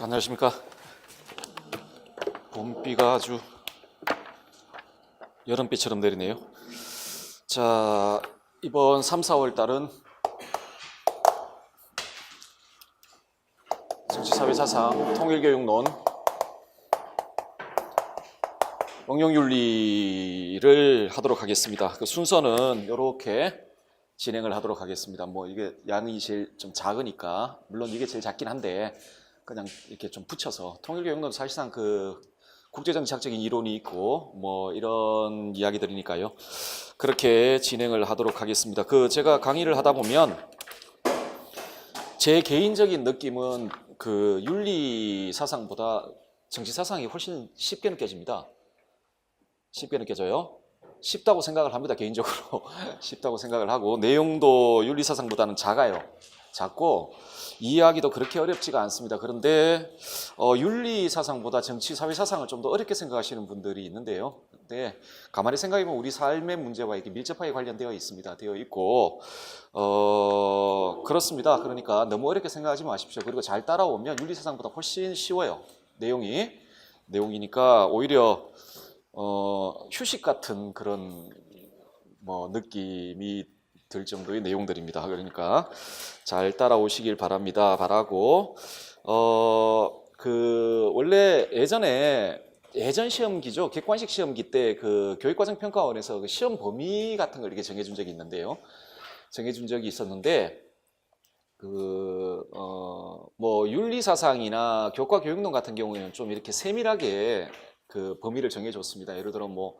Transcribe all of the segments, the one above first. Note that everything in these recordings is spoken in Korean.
자, 안녕하십니까. 봄비가 아주 여름비처럼 내리네요. 자, 이번 3, 4월 달은 정치사회사상, 통일교육론, 응용윤리를 하도록 하겠습니다. 그 순서는 이렇게 진행을 하도록 하겠습니다. 뭐 이게 양이 제일 좀 작으니까, 물론 이게 제일 작긴 한데 그냥 이렇게 좀 붙여서, 통일교육론 사실상 그 국제정치학적인 이론이 있고 뭐 이런 이야기들이니까요. 그렇게 진행을 하도록 하겠습니다. 제가 강의를 하다 보면 제 개인적인 느낌은 그 윤리 사상보다 정치 사상이 훨씬 쉽게 느껴집니다. 쉽게 느껴져요. 쉽다고 생각을 합니다. 개인적으로 쉽다고 생각을 하고, 내용도 윤리 사상보다는 작아요. 작고 이해하기도 그렇게 어렵지가 않습니다. 그런데 윤리 사상보다 정치 사회 사상을 좀 더 어렵게 생각하시는 분들이 있는데요. 근데 가만히 생각해보면 우리 삶의 문제와 이게 밀접하게 관련되어 있습니다. 되어 있고 그렇습니다. 그러니까 너무 어렵게 생각하지 마십시오. 그리고 잘 따라오면 윤리 사상보다 훨씬 쉬워요. 내용이니까 오히려 휴식 같은 그런 뭐 느낌이 들 정도의 내용들입니다. 그러니까 잘 따라오시길 바라고, 원래 예전 시험기죠. 객관식 시험기 때 그 교육과정평가원에서 그 시험 범위 같은 걸 이렇게 정해준 적이 있는데요. 정해준 적이 있었는데, 뭐 윤리사상이나 교과교육론 같은 경우에는 좀 이렇게 세밀하게 그 범위를 정해줬습니다. 예를 들어 뭐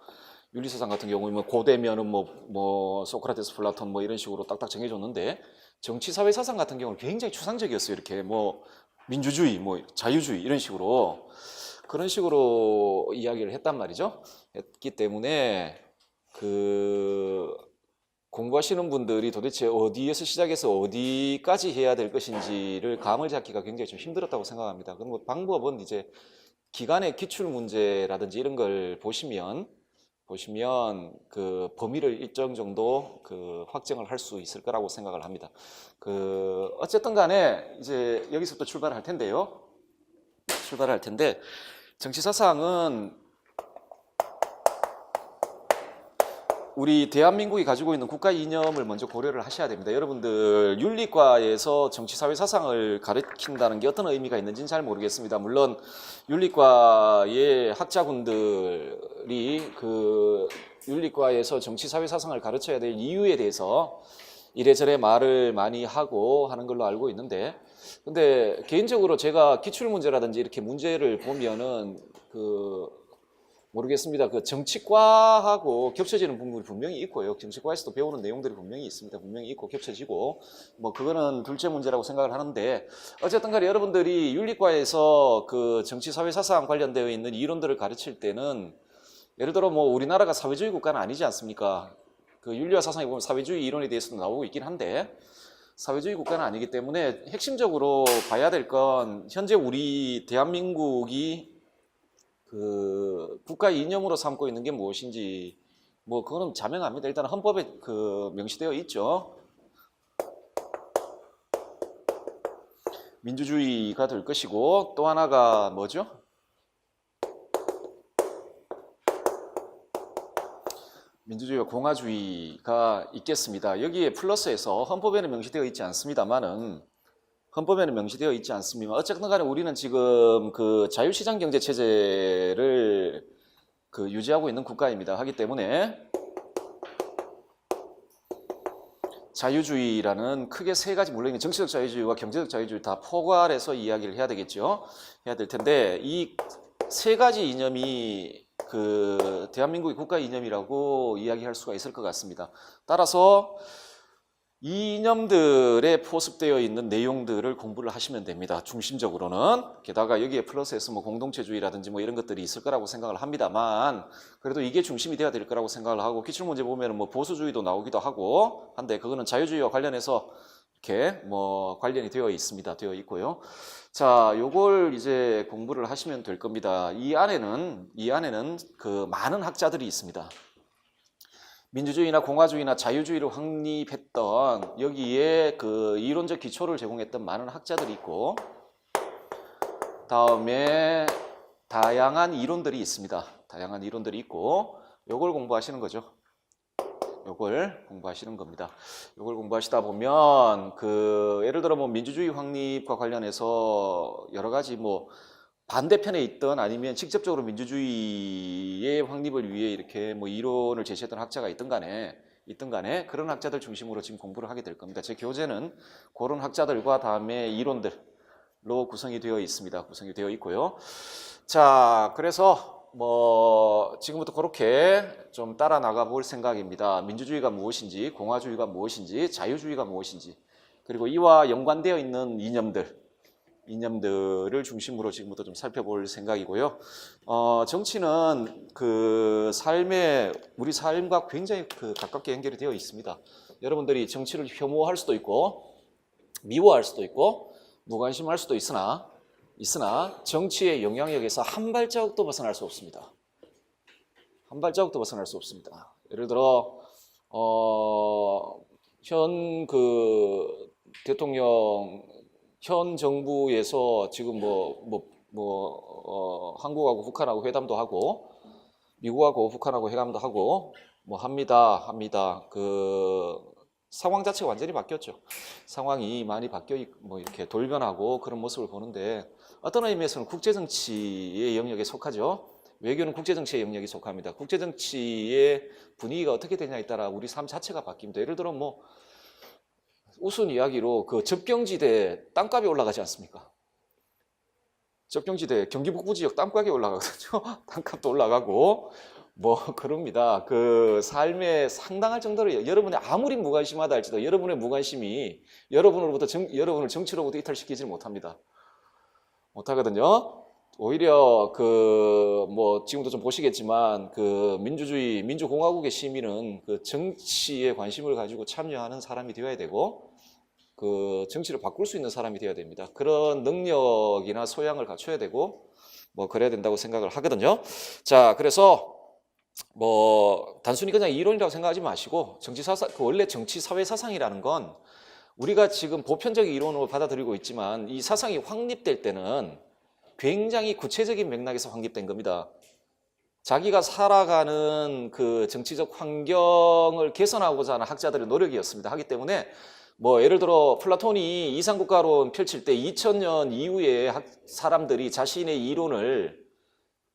윤리사상 같은 경우는 고대면은 뭐 소크라테스, 플라톤 뭐 이런 식으로 딱딱 정해줬는데, 정치사회사상 같은 경우는 굉장히 추상적이었어요. 이렇게 뭐 민주주의, 뭐 자유주의 이런 식으로, 그런 식으로 이야기를 했단 말이죠. 했기 때문에 공부하시는 분들이 도대체 어디에서 시작해서 어디까지 해야 될 것인지를 감을 잡기가 굉장히 좀 힘들었다고 생각합니다. 그럼 뭐 방법은 이제 기간의 기출 문제라든지 이런 걸 보시면 그 범위를 일정 정도 확정을 할 수 있을 거라고 생각을 합니다. 어쨌든 간에 이제 여기서부터 출발할 텐데 정치사상은 우리 대한민국이 가지고 있는 국가 이념을 먼저 고려를 하셔야 됩니다. 여러분들 윤리과에서 정치사회사상을 가르친다는 게 어떤 의미가 있는지는 잘 모르겠습니다. 물론 윤리과의 학자분들이 윤리과에서 정치사회사상을 가르쳐야 될 이유에 대해서 이래저래 말을 많이 하고 하는 걸로 알고 있는데, 근데 개인적으로 제가 기출문제라든지 이렇게 문제를 보면은 모르겠습니다. 정치과하고 겹쳐지는 부분이 분명히 있고요. 정치과에서도 배우는 내용들이 분명히 있습니다. 분명히 있고 겹쳐지고, 뭐 그거는 둘째 문제라고 생각을 하는데, 어쨌든 간에 여러분들이 윤리과에서 정치사회사상 관련되어 있는 이론들을 가르칠 때는, 예를 들어 뭐 우리나라가 사회주의 국가는 아니지 않습니까? 윤리와 사상에 보면 사회주의 이론에 대해서도 나오고 있긴 한데, 사회주의 국가는 아니기 때문에 핵심적으로 봐야 될 건 현재 우리 대한민국이 국가 이념으로 삼고 있는 게 무엇인지, 뭐 그거는 자명합니다. 일단 헌법에 명시되어 있죠. 민주주의가 될 것이고, 또 하나가 뭐죠? 민주주의와 공화주의가 있겠습니다. 여기에 플러스해서 헌법에는 명시되어 있지 않습니다만은, 어쨌든 간에 우리는 지금 자유시장 경제 체제를 유지하고 있는 국가입니다. 하기 때문에 자유주의라는 크게 세 가지, 물론 정치적 자유주의와 경제적 자유주의 다 포괄해서 이야기를 해야 되겠죠. 해야 될 텐데, 이 세 가지 이념이 대한민국의 국가 이념이라고 이야기할 수가 있을 것 같습니다. 따라서 이 이념들에 포섭되어 있는 내용들을 공부를 하시면 됩니다. 중심적으로는. 게다가 여기에 플러스해서 뭐 공동체주의라든지 뭐 이런 것들이 있을 거라고 생각을 합니다만, 그래도 이게 중심이 돼야 될 거라고 생각을 하고, 기출문제 보면 뭐 보수주의도 나오기도 하고 한데, 그거는 자유주의와 관련해서 이렇게 뭐 관련이 되어 있고요. 자, 요걸 이제 공부를 하시면 될 겁니다. 이 안에는 많은 학자들이 있습니다. 민주주의나 공화주의나 자유주의를 확립했던, 여기에 이론적 기초를 제공했던 많은 학자들이 있고, 다음에 다양한 이론들이 있습니다. 다양한 이론들이 있고 요걸 공부하시는 거죠. 요걸 공부하시는 겁니다. 요걸 공부하시다 보면 그 예를 들어 뭐 민주주의 확립과 관련해서 여러 가지 뭐 반대편에 있던 아니면 직접적으로 민주주의의 확립을 위해 이렇게 뭐 이론을 제시했던 학자가 있든 간에 그런 학자들 중심으로 지금 공부를 하게 될 겁니다. 제 교재는 그런 학자들과 다음에 이론들로 구성이 되어 있습니다. 구성이 되어 있고요. 자, 그래서 뭐 지금부터 그렇게 좀 따라 나가 볼 생각입니다. 민주주의가 무엇인지, 공화주의가 무엇인지, 자유주의가 무엇인지, 그리고 이와 연관되어 있는 이념들을 중심으로 지금부터 좀 살펴볼 생각이고요. 정치는 그 우리 삶과 굉장히 가깝게 연결이 되어 있습니다. 여러분들이 정치를 혐오할 수도 있고, 미워할 수도 있고, 무관심할 수도 있으나 정치의 영향력에서 한 발자국도 벗어날 수 없습니다. 한 발자국도 벗어날 수 없습니다. 예를 들어 현 대통령 현 정부에서 지금 한국하고 북한하고 회담도 하고 미국하고 북한하고 회담도 하고 뭐 합니다. 그 상황 자체가 완전히 바뀌었죠. 상황이 많이 바뀌어 뭐 이렇게 돌변하고 그런 모습을 보는데 어떤 의미에서는 국제 정치의 영역에 속하죠. 외교는 국제 정치의 영역에 속합니다. 국제 정치의 분위기가 어떻게 되냐에 따라 우리 삶 자체가 바뀝니다. 예를 들어 뭐 우스운 이야기로 그 접경지대 땅값이 올라가지 않습니까? 접경지대 경기 북부 지역 땅값이 올라가거든요. 땅값도 올라가고 뭐 그럽니다. 그 삶에 상당할 정도로 여러분이 아무리 무관심하다 할지도 여러분의 무관심이 여러분을 정치로부터 이탈시키지 못합니다. 못하거든요. 오히려 뭐 지금도 좀 보시겠지만 그 민주공화국의 시민은 그 정치에 관심을 가지고 참여하는 사람이 되어야 되고 그 정치를 바꿀 수 있는 사람이 되어야 됩니다. 그런 능력이나 소양을 갖춰야 되고 뭐 그래야 된다고 생각을 하거든요. 자, 그래서 뭐 단순히 그냥 이론이라고 생각하지 마시고 원래 정치 사회 사상이라는 건 우리가 지금 보편적인 이론으로 받아들이고 있지만 이 사상이 확립될 때는 굉장히 구체적인 맥락에서 확립된 겁니다. 자기가 살아가는 그 정치적 환경을 개선하고자 하는 학자들의 노력이었습니다. 하기 때문에 뭐 예를 들어 플라톤이 이상국가론 펼칠 때 2000년 이후에 사람들이 자신의 이론을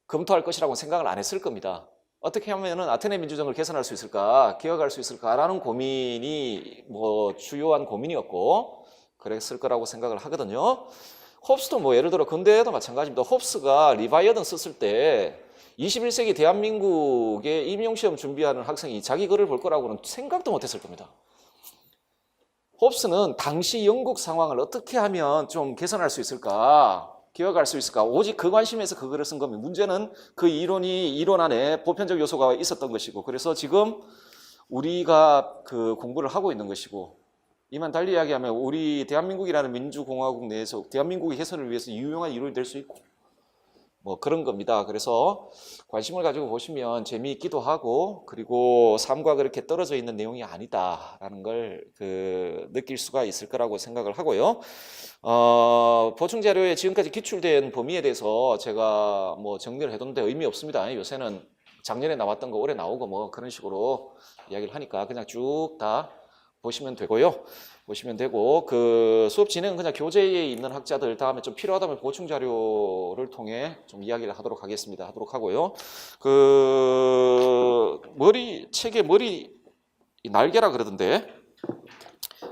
검토할 것이라고 생각을 안 했을 겁니다. 어떻게 하면은 아테네 민주정을 개선할 수 있을까, 개혁할 수 있을까라는 고민이 뭐 주요한 고민이었고 그랬을 거라고 생각을 하거든요. 홉스도 뭐 예를 들어 근대에도 마찬가지입니다. 홉스가 리바이어던 썼을 때 21세기 대한민국의 임용시험 준비하는 학생이 자기 글을 볼 거라고는 생각도 못했을 겁니다. 홉스는 당시 영국 상황을 어떻게 하면 좀 개선할 수 있을까, 개혁할 수 있을까, 오직 그 관심에서 그 글을 쓴 겁니다. 문제는 그 이론 안에 보편적 요소가 있었던 것이고, 그래서 지금 우리가 그 공부를 하고 있는 것이고, 이만 달리 이야기하면 우리 대한민국이라는 민주공화국 내에서 대한민국의 개선을 위해서 유용한 이론이 될 수 있고 뭐 그런 겁니다. 그래서 관심을 가지고 보시면 재미있기도 하고 그리고 삶과 그렇게 떨어져 있는 내용이 아니다라는 걸 느낄 수가 있을 거라고 생각을 하고요. 보충 자료에 지금까지 기출된 범위에 대해서 제가 뭐 정리를 해뒀는데 의미 없습니다. 요새는 작년에 나왔던 거 올해 나오고 뭐 그런 식으로 이야기를 하니까 그냥 쭉 다 보시면 되고요. 보시면 되고 그 수업 진행은 그냥 교재에 있는 학자들 다음에 좀 필요하다면 보충 자료를 통해 좀 이야기를 하도록 하고요. 그 책의 머리 날개라 그러던데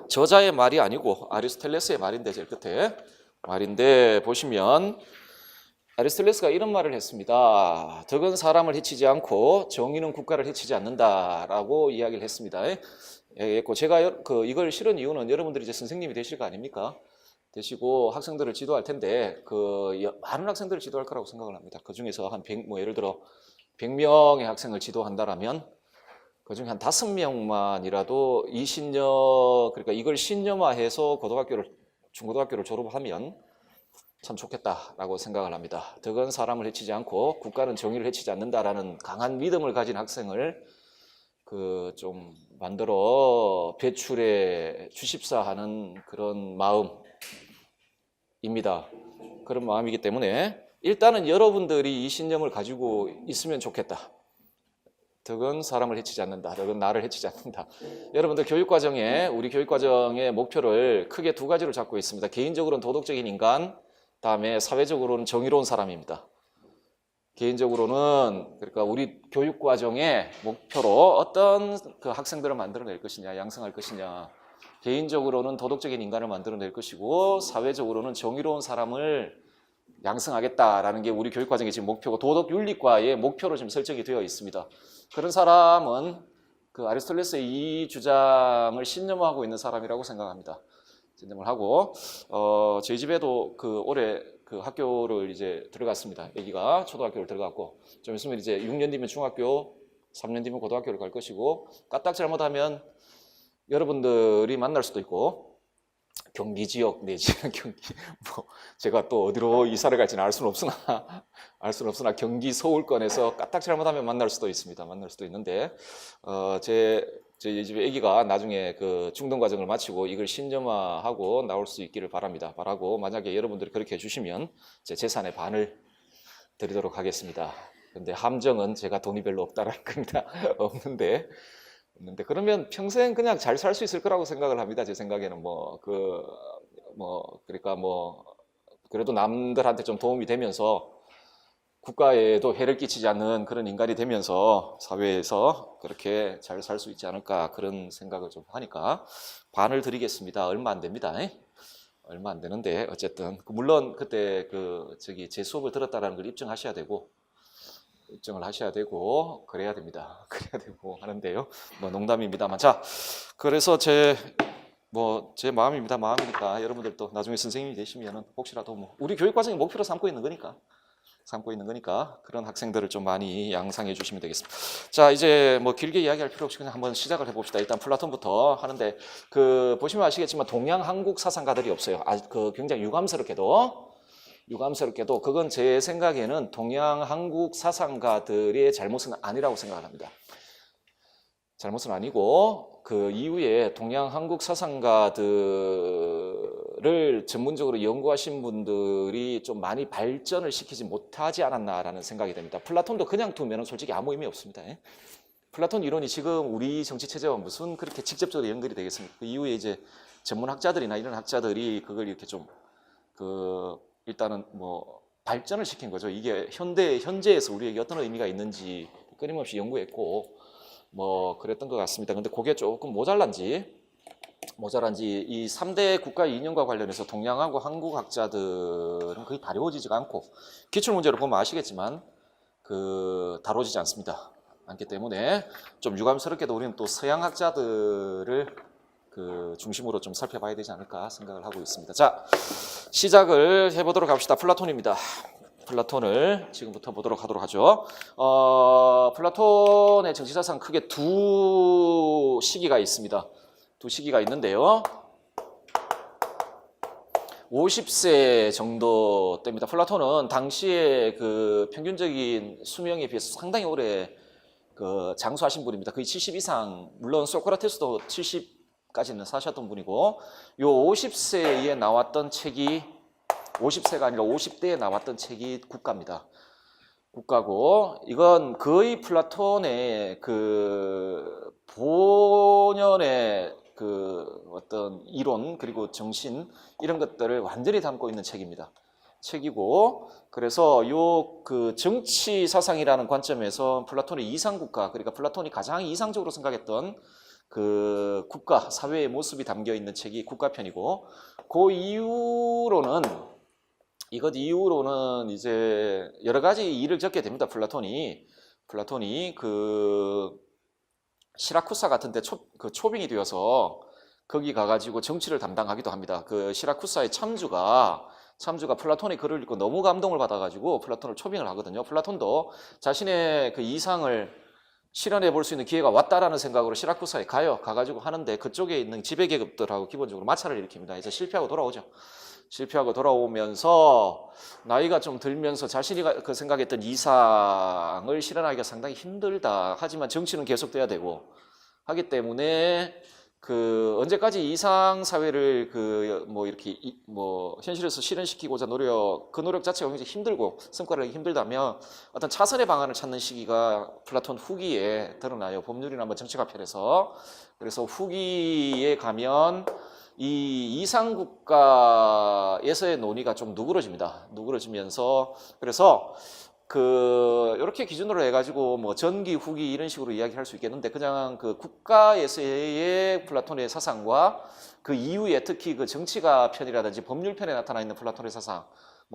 저자의 말이 아니고 아리스토텔레스의 말인데 제일 끝에 말인데 보시면 아리스토텔레스가 이런 말을 했습니다. 덕은 사람을 해치지 않고 정의는 국가를 해치지 않는다라고 이야기를 했습니다. 했고 제가 이걸 실은 이유는 여러분들이 이제 선생님이 되실 거 아닙니까? 되시고 학생들을 지도할 텐데 많은 학생들을 지도할 거라고 생각을 합니다. 그 중에서 한 100, 뭐 예를 들어 100명의 학생을 지도한다라면 그 중에 한 5명만이라도 이 그러니까 이걸 신념화해서 중고등학교를 졸업하면 참 좋겠다라고 생각을 합니다. 덕은 사람을 해치지 않고 국가는 정의를 해치지 않는다라는 강한 믿음을 가진 학생을 좀 만들어 배출에 주십사하는 그런 마음입니다. 그런 마음이기 때문에 일단은 여러분들이 이 신념을 가지고 있으면 좋겠다. 덕은 사람을 해치지 않는다. 덕은 나를 해치지 않는다. 여러분들 교육과정에 우리 교육과정의 목표를 크게 두 가지로 잡고 있습니다. 개인적으로는 도덕적인 인간, 다음에 사회적으로는 정의로운 사람입니다. 개인적으로는 그러니까 우리 교육과정의 목표로 어떤 그 학생들을 만들어낼 것이냐, 양성할 것이냐. 개인적으로는 도덕적인 인간을 만들어낼 것이고 사회적으로는 정의로운 사람을 양성하겠다라는 게 우리 교육과정의 지금 목표고 도덕윤리과의 목표로 지금 설정이 되어 있습니다. 그런 사람은 그 아리스토텔레스의 이 주장을 신념하고 있는 사람이라고 생각합니다. 신념을 하고 저희 집에도 그 올해 그 학교를 이제 들어갔습니다. 아기가 초등학교를 들어갔고 좀 있으면 이제 6년 뒤면 중학교, 3년 뒤면 고등학교를 갈 것이고 까딱 잘못하면 여러분들이 만날 수도 있고 경기 지역 내지는 경기 뭐 제가 또 어디로 이사를 갈지는 알 수는 없으나 경기 서울권에서 까딱 잘못하면 만날 수도 있습니다. 만날 수도 있는데 저희 집에 아기가 나중에 그 중등 과정을 마치고 이걸 신념화하고 나올 수 있기를 바라고 만약에 여러분들이 그렇게 해주시면 제 재산의 반을 드리도록 하겠습니다. 근데 함정은 제가 돈이 별로 없다라는 겁니다. 없는데 그러면 평생 그냥 잘 살 수 있을 거라고 생각을 합니다. 제 생각에는 그러니까 그래도 남들한테 좀 도움이 되면서 국가에도 해를 끼치지 않는 그런 인간이 되면서 사회에서 그렇게 잘 살 수 있지 않을까 그런 생각을 좀 하니까 반을 드리겠습니다. 얼마 안 됩니다. 얼마 안 되는데 어쨌든 물론 그때 제 수업을 들었다라는 걸 입증을 하셔야 되고 그래야 됩니다. 그래야 되고 하는데요. 농담입니다만 자 그래서 제 마음입니다. 마음이니까 여러분들도 나중에 선생님이 되시면은 혹시라도 우리 교육과정의 목표로 삼고 있는 거니까 그런 학생들을 좀 많이 양상해 주시면 되겠습니다. 자 이제 길게 이야기할 필요 없이 그냥 한번 시작을 해봅시다. 일단 플라톤부터 하는데 보시면 아시겠지만 동양 한국 사상가들이 없어요. 굉장히 유감스럽게도 그건 제 생각에는 동양 한국 사상가들의 잘못은 아니라고 생각을 합니다. 잘못은 아니고 그 이후에 동양 한국 사상가들을 전문적으로 연구하신 분들이 좀 많이 발전을 시키지 못하지 않았나라는 생각이 됩니다. 플라톤도 그냥 두면 솔직히 아무 의미 없습니다. 플라톤 이론이 지금 우리 정치 체제와 무슨 그렇게 직접적으로 연결이 되겠습니까? 그 이후에 이제 전문학자들이나 이런 학자들이 그걸 이렇게 좀 일단은 발전을 시킨 거죠. 이게 현재에서 우리에게 어떤 의미가 있는지 끊임없이 연구했고 그랬던 것 같습니다. 근데 그게 조금 모자란지 이 3대 국가 이념과 관련해서 동양하고 한국 학자들은 거의 다루어지지가 않고 기출문제로 보면 아시겠지만 다루어지지 않기 때문에 좀 유감스럽게도 우리는 또 서양 학자들을 중심으로 좀 살펴봐야 되지 않을까 생각을 하고 있습니다. 자, 시작을 해보도록 합시다. 플라톤입니다. 플라톤을 지금부터 보도록 하도록 하죠. 플라톤의 정치사상 크게 두 시기가 있습니다. 두 시기가 있는데요. 50세 정도 때입니다. 플라톤은 당시에 평균적인 수명에 비해서 상당히 오래 장수하신 분입니다. 거의 70 이상, 물론 소크라테스도 70까지는 사셨던 분이고, 요 50세에 나왔던 책이 50세가 아니라 50대에 나왔던 책이 국가입니다. 국가고 이건 거의 플라톤의 본연의 어떤 이론 그리고 정신 이런 것들을 완전히 담고 있는 책이고 그래서 요 정치 사상이라는 관점에서 플라톤의 이상국가 그러니까 플라톤이 가장 이상적으로 생각했던 국가 사회의 모습이 담겨 있는 책이 국가편이고 이것 이후로는 이제 여러 가지 일을 겪게 됩니다. 플라톤이 시라쿠사 같은 데 초빙이 되어서 거기 가가지고 정치를 담당하기도 합니다. 시라쿠사의 참주가 플라톤의 글을 읽고 너무 감동을 받아가지고 플라톤을 초빙을 하거든요. 플라톤도 자신의 이상을 실현해 볼 수 있는 기회가 왔다라는 생각으로 시라쿠사에 가가지고 하는데 그쪽에 있는 지배계급들하고 기본적으로 마찰을 일으킵니다. 그래서 실패하고 돌아오죠. 실패하고 돌아오면서 나이가 좀 들면서 자신이 생각했던 이상을 실현하기가 상당히 힘들다. 하지만 정치는 계속돼야 되고 하기 때문에 그 언제까지 이상 사회를 이렇게 현실에서 실현시키고자 그 노력 자체가 굉장히 힘들고 성과를 내기 힘들다면 어떤 차선의 방안을 찾는 시기가 플라톤 후기에 드러나요. 법률이나 정치학 편에서. 그래서 후기에 가면 이 이상 국가에서의 논의가 좀 누그러집니다. 누그러지면서 그래서 이렇게 기준으로 해가지고 전기, 후기 이런 식으로 이야기할 수 있겠는데 그냥 그 국가에서의 플라톤의 사상과 그 이후에 특히 그 정치가 편이라든지 법률 편에 나타나 있는 플라톤의 사상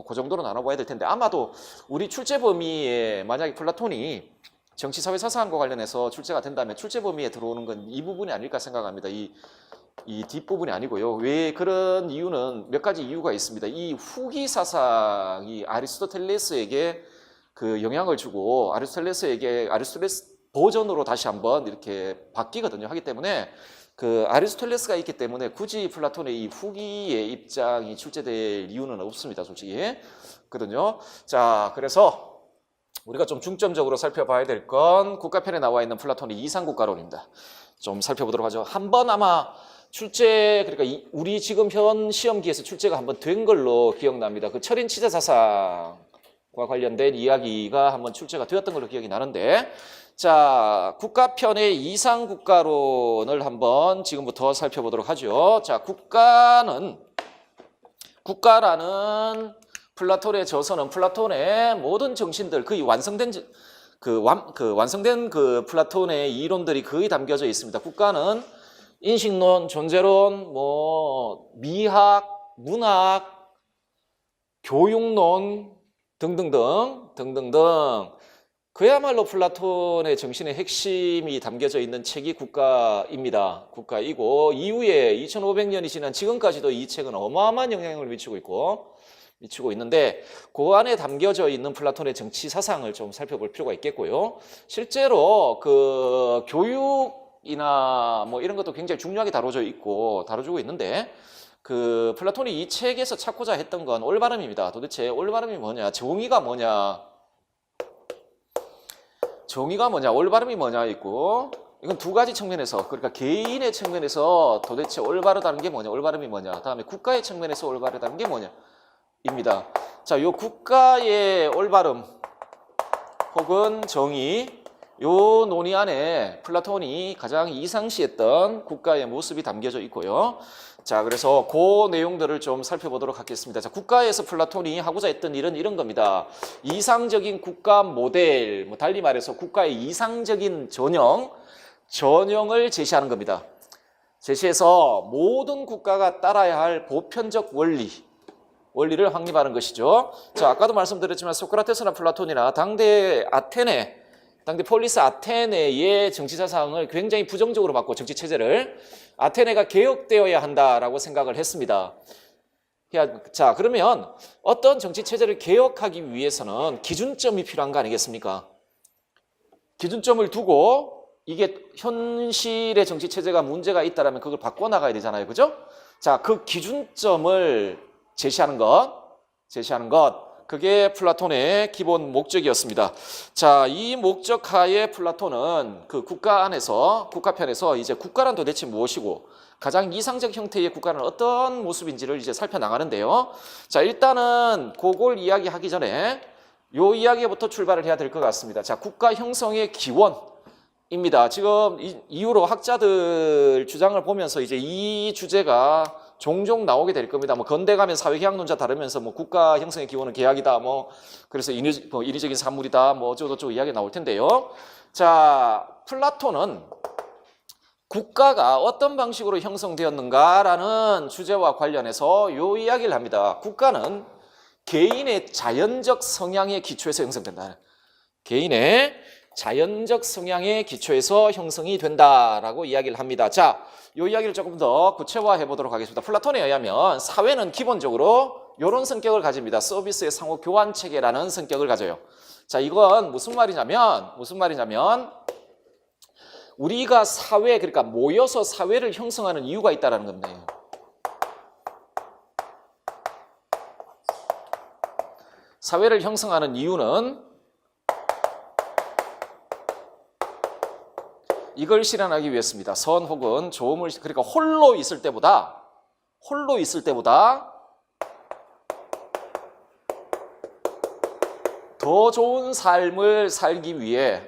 그 정도로 나눠봐야 될 텐데 아마도 우리 출제 범위에 만약에 플라톤이 정치, 사회, 사상과 관련해서 출제가 된다면 출제 범위에 들어오는 건 이 부분이 아닐까 생각합니다. 이 뒷부분이 아니고요. 왜 그런 이유는 몇 가지 이유가 있습니다. 이 후기 사상이 아리스토텔레스에게 그 영향을 주고 아리스토텔레스 버전으로 다시 한번 이렇게 바뀌거든요. 하기 때문에 그 아리스토텔레스가 있기 때문에 굳이 플라톤의 이 후기의 입장이 출제될 이유는 없습니다. 솔직히. 거든요. 자, 그래서 우리가 좀 중점적으로 살펴봐야 될 건 국가편에 나와 있는 플라톤의 이상국가론입니다. 좀 살펴보도록 하죠. 한번 아마 출제, 그러니까 우리 지금 현 시험기에서 출제가 한번 된 걸로 기억납니다. 그 철인 치자사상과 관련된 이야기가 한번 출제가 되었던 걸로 기억이 나는데, 자, 국가편의 이상국가론을 한번 지금부터 살펴보도록 하죠. 자, 국가라는 플라톤의 저서는 플라톤의 모든 정신들, 거의 완성된 그 플라톤의 이론들이 거의 담겨져 있습니다. 국가는 인식론, 존재론, 미학, 문학, 교육론 등등등 그야말로 플라톤의 정신의 핵심이 담겨져 있는 책이 국가입니다. 국가이고 이후에 2500년이 지난 지금까지도 이 책은 어마어마한 영향을 미치고 있는데 그 안에 담겨져 있는 플라톤의 정치 사상을 좀 살펴볼 필요가 있겠고요. 실제로 그 교육이나 이런 것도 굉장히 중요하게 다뤄주고 있는데 그 플라톤이 이 책에서 찾고자 했던 건 올바름입니다. 도대체 올바름이 뭐냐, 정의가 뭐냐, 올바름이 뭐냐 있고, 이건 두 가지 측면에서, 그러니까 개인의 측면에서 도대체 올바르다는 게 뭐냐, 올바름이 뭐냐, 다음에 국가의 측면에서 올바르다는 게 뭐냐 입니다. 자, 요 국가의 올바름 혹은 정의, 요 논의 안에 플라톤이 가장 이상시했던 국가의 모습이 담겨져 있고요. 자, 그래서 그 내용들을 좀 살펴보도록 하겠습니다. 자, 국가에서 플라톤이 하고자 했던 일은 이런 겁니다. 이상적인 국가 모델, 달리 말해서 국가의 이상적인 전형을 제시하는 겁니다. 제시해서 모든 국가가 따라야 할 보편적 원리를 확립하는 것이죠. 자, 아까도 말씀드렸지만 소크라테스나 플라톤이나 당대 폴리스 아테네의 정치사상을 굉장히 부정적으로 봤고, 정치체제를 아테네가 개혁되어야 한다라고 생각을 했습니다. 자, 그러면 어떤 정치체제를 개혁하기 위해서는 기준점이 필요한 거 아니겠습니까? 기준점을 두고 이게 현실의 정치체제가 문제가 있다면 그걸 바꿔나가야 되잖아요. 그죠? 자, 그 기준점을 제시하는 것. 그게 플라톤의 기본 목적이었습니다. 자, 이 목적 하에 플라톤은 그 국가편에서 이제 국가란 도대체 무엇이고 가장 이상적 형태의 국가는 어떤 모습인지를 이제 살펴나가는데요. 자, 일단은 그걸 이야기하기 전에 요 이야기부터 출발을 해야 될 것 같습니다. 자, 국가 형성의 기원입니다. 지금 이후로 학자들 주장을 보면서 이제 이 주제가 종종 나오게 될 겁니다. 건대 가면 사회계약론자 다루면서 국가 형성의 기원은 계약이다. 그래서 인위적인 산물이다. 어쩌고저쩌고 이야기 나올 텐데요. 자, 플라톤은 국가가 어떤 방식으로 형성되었는가라는 주제와 관련해서 요 이야기를 합니다. 국가는 개인의 자연적 성향의 기초에서 형성된다. 개인의 자연적 성향의 기초에서 형성이 된다라고 이야기를 합니다. 자, 이 이야기를 조금 더 구체화해 보도록 하겠습니다. 플라톤에 의하면 사회는 기본적으로 이런 성격을 가집니다. 서비스의 상호 교환 체계라는 성격을 가져요. 자, 이건 무슨 말이냐면 우리가 그러니까 모여서 사회를 형성하는 이유가 있다는 겁니다. 사회를 형성하는 이유는 이걸 실현하기 위해서입니다. 선 혹은 조음을 그러니까 홀로 있을 때보다 더 좋은 삶을 살기 위해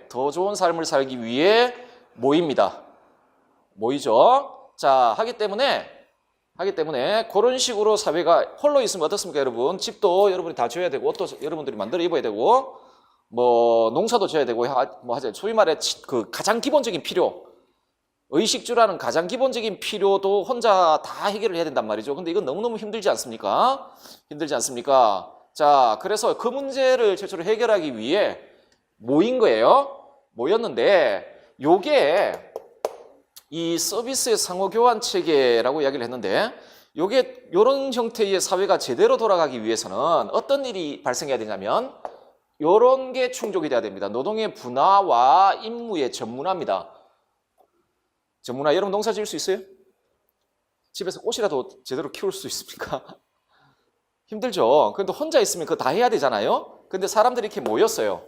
모입니다. 모이죠. 자, 하기 때문에 그런 식으로 사회가 홀로 있으면 어떻습니까, 여러분? 집도 여러분이 다 지어야 되고, 옷도 여러분들이 만들어 입어야 되고, 뭐 농사도 지어야 되고, 뭐 하자. 소위 말해 그 가장 기본적인 필요, 의식주라는 가장 기본적인 필요도 혼자 다 해결을 해야 된단 말이죠. 근데 이건 너무너무 힘들지 않습니까? 자, 그래서 그 문제를 최초로 해결하기 위해 모인 거예요. 모였는데, 요게 이 서비스의 상호 교환 체계라고 이야기를 했는데, 요게 요런 형태의 사회가 제대로 돌아가기 위해서는 어떤 일이 발생해야 되냐면, 요런 게 충족이 돼야 됩니다. 노동의 분화와 임무의 전문화입니다. 전문화, 여러분 농사 지을 수 있어요? 집에서 꽃이라도 제대로 키울 수 있습니까? 힘들죠. 그런데 혼자 있으면 그거 다 해야 되잖아요. 근데 사람들이 이렇게 모였어요.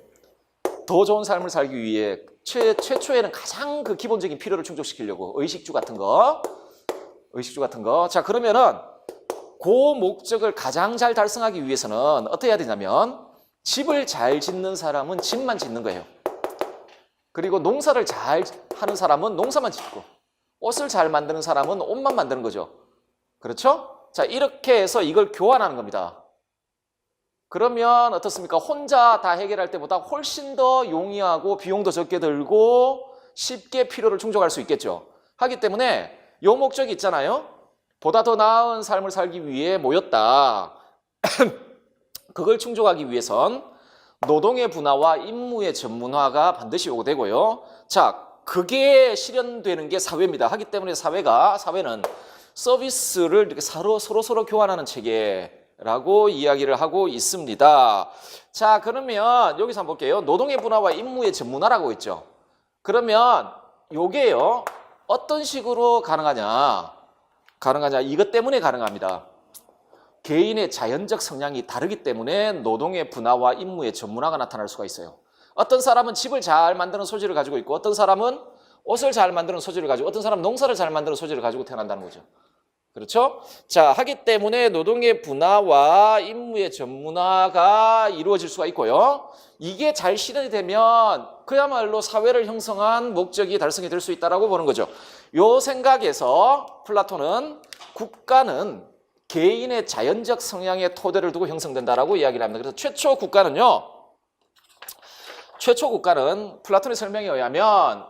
더 좋은 삶을 살기 위해 최초에는 가장 그 기본적인 필요를 충족시키려고 의식주 같은 거. 자, 그러면은 그 목적을 가장 잘 달성하기 위해서는 어떻게 해야 되냐면 집을 잘 짓는 사람은 집만 짓는 거예요. 그리고 농사를 잘 하는 사람은 농사만 짓고, 옷을 잘 만드는 사람은 옷만 만드는 거죠. 그렇죠? 자, 이렇게 해서 이걸 교환하는 겁니다. 그러면 어떻습니까? 혼자 다 해결할 때보다 훨씬 더 용이하고 비용도 적게 들고 쉽게 필요를 충족할 수 있겠죠. 하기 때문에 이 목적이 있잖아요. 보다 더 나은 삶을 살기 위해 모였다. 그걸 충족하기 위해선 노동의 분화와 임무의 전문화가 반드시 요구되고요. 자, 그게 실현되는 게 사회입니다. 하기 때문에 사회는 서비스를 이렇게 서로 교환하는 체계라고 이야기를 하고 있습니다. 자, 그러면 여기서 한번 볼게요. 노동의 분화와 임무의 전문화라고 있죠. 그러면 요게요, 어떤 식으로 가능하냐? 이것 때문에 가능합니다. 개인의 자연적 성향이 다르기 때문에 노동의 분화와 임무의 전문화가 나타날 수가 있어요. 어떤 사람은 집을 잘 만드는 소질을 가지고 있고, 어떤 사람은 옷을 잘 만드는 소질을 가지고, 어떤 사람은 농사를 잘 만드는 소질을 가지고 태어난다는 거죠. 그렇죠? 자, 하기 때문에 노동의 분화와 임무의 전문화가 이루어질 수가 있고요. 이게 잘 실현이 되면 그야말로 사회를 형성한 목적이 달성이 될 수 있다고 보는 거죠. 요 생각에서 플라톤은 국가는 개인의 자연적 성향의 토대를 두고 형성된다라고 이야기를 합니다. 그래서 최초 국가는 플라톤의 설명에 의하면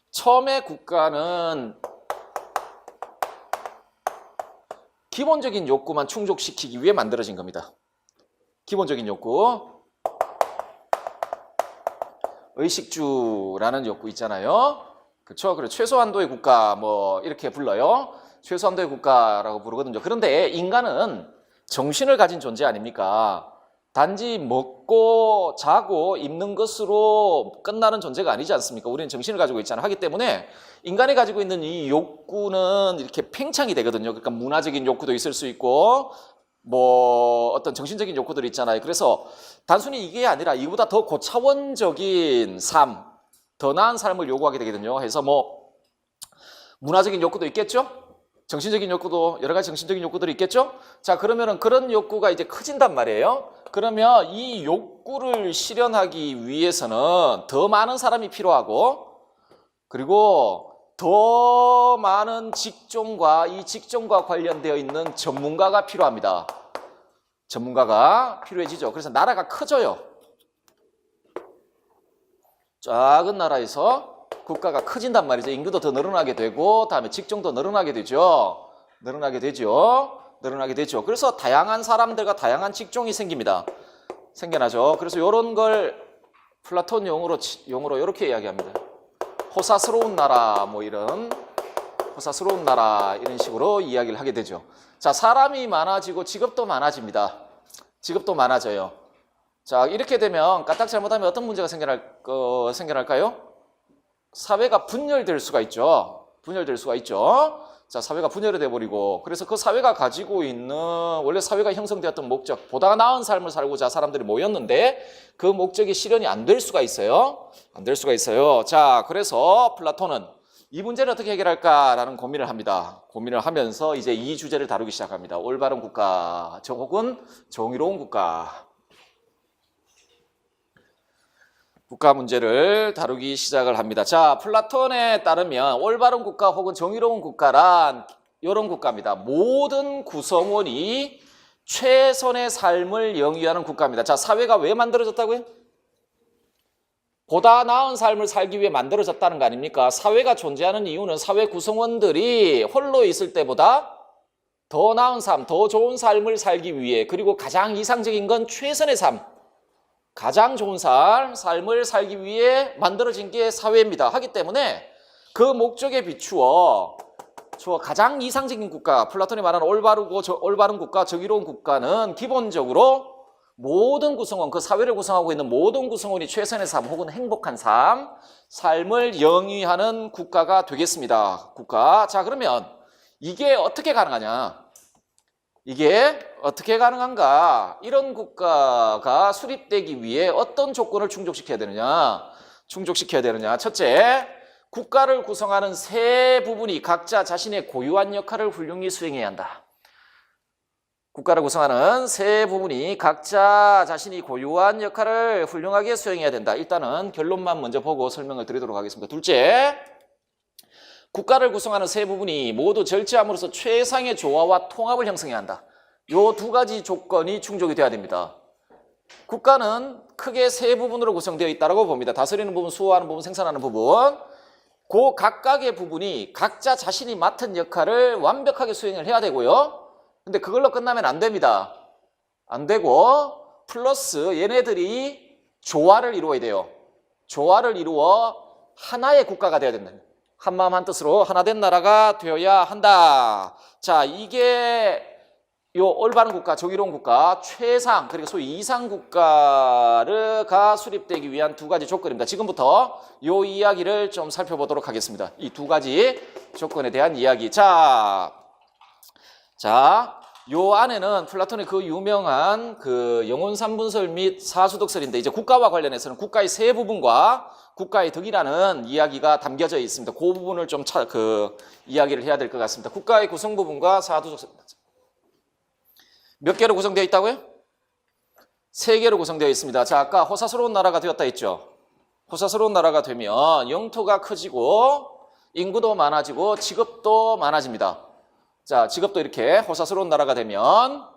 처음에 국가는 기본적인 욕구만 충족시키기 위해 만들어진 겁니다. 기본적인 욕구. 의식주라는 욕구 있잖아요. 그렇죠? 그리고 최소한도의 국가 뭐 이렇게 불러요. 최소한도의 국가라고 부르거든요. 그런데 인간은 정신을 가진 존재 아닙니까? 단지 먹고 자고 입는 것으로 끝나는 존재가 아니지 않습니까? 우리는 정신을 가지고 있잖아요. 하기 때문에 인간이 가지고 있는 이 욕구는 이렇게 팽창이 되거든요. 그러니까 문화적인 욕구도 있을 수 있고 뭐 어떤 정신적인 욕구들이 있잖아요. 그래서 단순히 이게 아니라 이보다 더 고차원적인 삶, 더 나은 삶을 요구하게 되거든요. 해서 뭐 문화적인 욕구도 있겠죠? 정신적인 욕구도 여러 가지 정신적인 욕구들이 있겠죠? 자, 그러면은 그런 욕구가 이제 커진단 말이에요. 그러면 이 욕구를 실현하기 위해서는 더 많은 사람이 필요하고, 그리고 더 많은 직종과 이 직종과 관련되어 있는 전문가가 필요합니다. 전문가가 필요해지죠. 그래서 나라가 커져요. 작은 나라에서 국가가 커진단 말이죠. 인구도 더 늘어나게 되고, 다음에 직종도 늘어나게 되죠. 늘어나게 되죠. 그래서 다양한 사람들과 다양한 직종이 생겨나죠. 그래서 이런 걸 플라톤 용어로 이렇게 이야기합니다. 호사스러운 나라, 뭐 이런 호사스러운 나라 이런 식으로 이야기를 하게 되죠. 자, 사람이 많아지고 직업도 많아집니다. 직업도 많아져요. 자, 이렇게 되면 까딱 잘못하면 어떤 문제가 생겨날까요? 사회가 분열될 수가 있죠. 자, 사회가 분열이 돼버리고, 그래서 그 사회가 가지고 있는 원래 사회가 형성되었던 목적, 보다 나은 삶을 살고자 사람들이 모였는데 그 목적이 실현이 안 될 수가 있어요. 안 될 수가 있어요. 자, 그래서 플라톤은 이 문제를 어떻게 해결할까라는 고민을 합니다. 고민을 하면서 이제 이 주제를 다루기 시작합니다. 올바른 국가, 혹은 정의로운 국가. 국가 문제를 다루기 시작을 합니다. 자, 플라톤에 따르면 올바른 국가 혹은 정의로운 국가란 이런 국가입니다. 모든 구성원이 최선의 삶을 영위하는 국가입니다. 자, 사회가 왜 만들어졌다고요? 보다 나은 삶을 살기 위해 만들어졌다는 거 아닙니까? 사회가 존재하는 이유는 사회 구성원들이 홀로 있을 때보다 더 나은 삶, 더 좋은 삶을 살기 위해, 그리고 가장 이상적인 건 최선의 삶, 가장 좋은 삶을 살기 위해 만들어진 게 사회입니다. 하기 때문에 그 목적에 비추어 가장 이상적인 국가, 플라톤이 말하는 올바른 국가, 정의로운 국가는 기본적으로 모든 구성원, 그 사회를 구성하고 있는 모든 구성원이 최선의 삶 혹은 행복한 삶을 영위하는 국가가 되겠습니다. 국가. 자, 그러면 이게 어떻게 가능하냐? 이게 어떻게 가능한가? 이런 국가가 수립되기 위해 어떤 조건을 충족시켜야 되느냐? 첫째, 국가를 구성하는 세 부분이 각자 자신의 고유한 역할을 훌륭히 수행해야 한다. 국가를 구성하는 세 부분이 각자 자신이 고유한 역할을 훌륭하게 수행해야 된다. 일단은 결론만 먼저 보고 설명을 드리도록 하겠습니다. 둘째, 국가를 구성하는 세 부분이 모두 절제함으로써 최상의 조화와 통합을 형성해야 한다. 요 두 가지 조건이 충족이 돼야 됩니다. 국가는 크게 세 부분으로 구성되어 있다고 봅니다. 다스리는 부분, 수호하는 부분, 생산하는 부분. 그 각각의 부분이 각자 자신이 맡은 역할을 완벽하게 수행을 해야 되고요. 근데 그걸로 끝나면 안 됩니다. 안 되고 플러스 얘네들이 조화를 이루어야 돼요. 조화를 이루어 하나의 국가가 되어야 된다. 한마음 한뜻으로 하나된 나라가 되어야 한다. 자, 이게 요 올바른 국가, 정의로운 국가, 최상, 그리고 소위 이상 국가가 수립되기 위한 두 가지 조건입니다. 지금부터 요 이야기를 좀 살펴보도록 하겠습니다. 이 두 가지 조건에 대한 이야기. 자, 요 안에는 플라톤의 그 유명한 그 영혼 삼분설 및 사수독설인데, 이제 국가와 관련해서는 국가의 세 부분과 국가의 덕이라는 이야기가 담겨져 있습니다. 그 부분을 좀 이야기를 해야 될 것 같습니다. 국가의 구성 부분과 사수독설. 몇 개로 구성되어 있다고요? 3개로 구성되어 있습니다. 자, 아까 호사스러운 나라가 되었다 했죠. 호사스러운 나라가 되면 영토가 커지고 인구도 많아지고 직업도 많아집니다. 자, 직업도 이렇게 호사스러운 나라가 되면,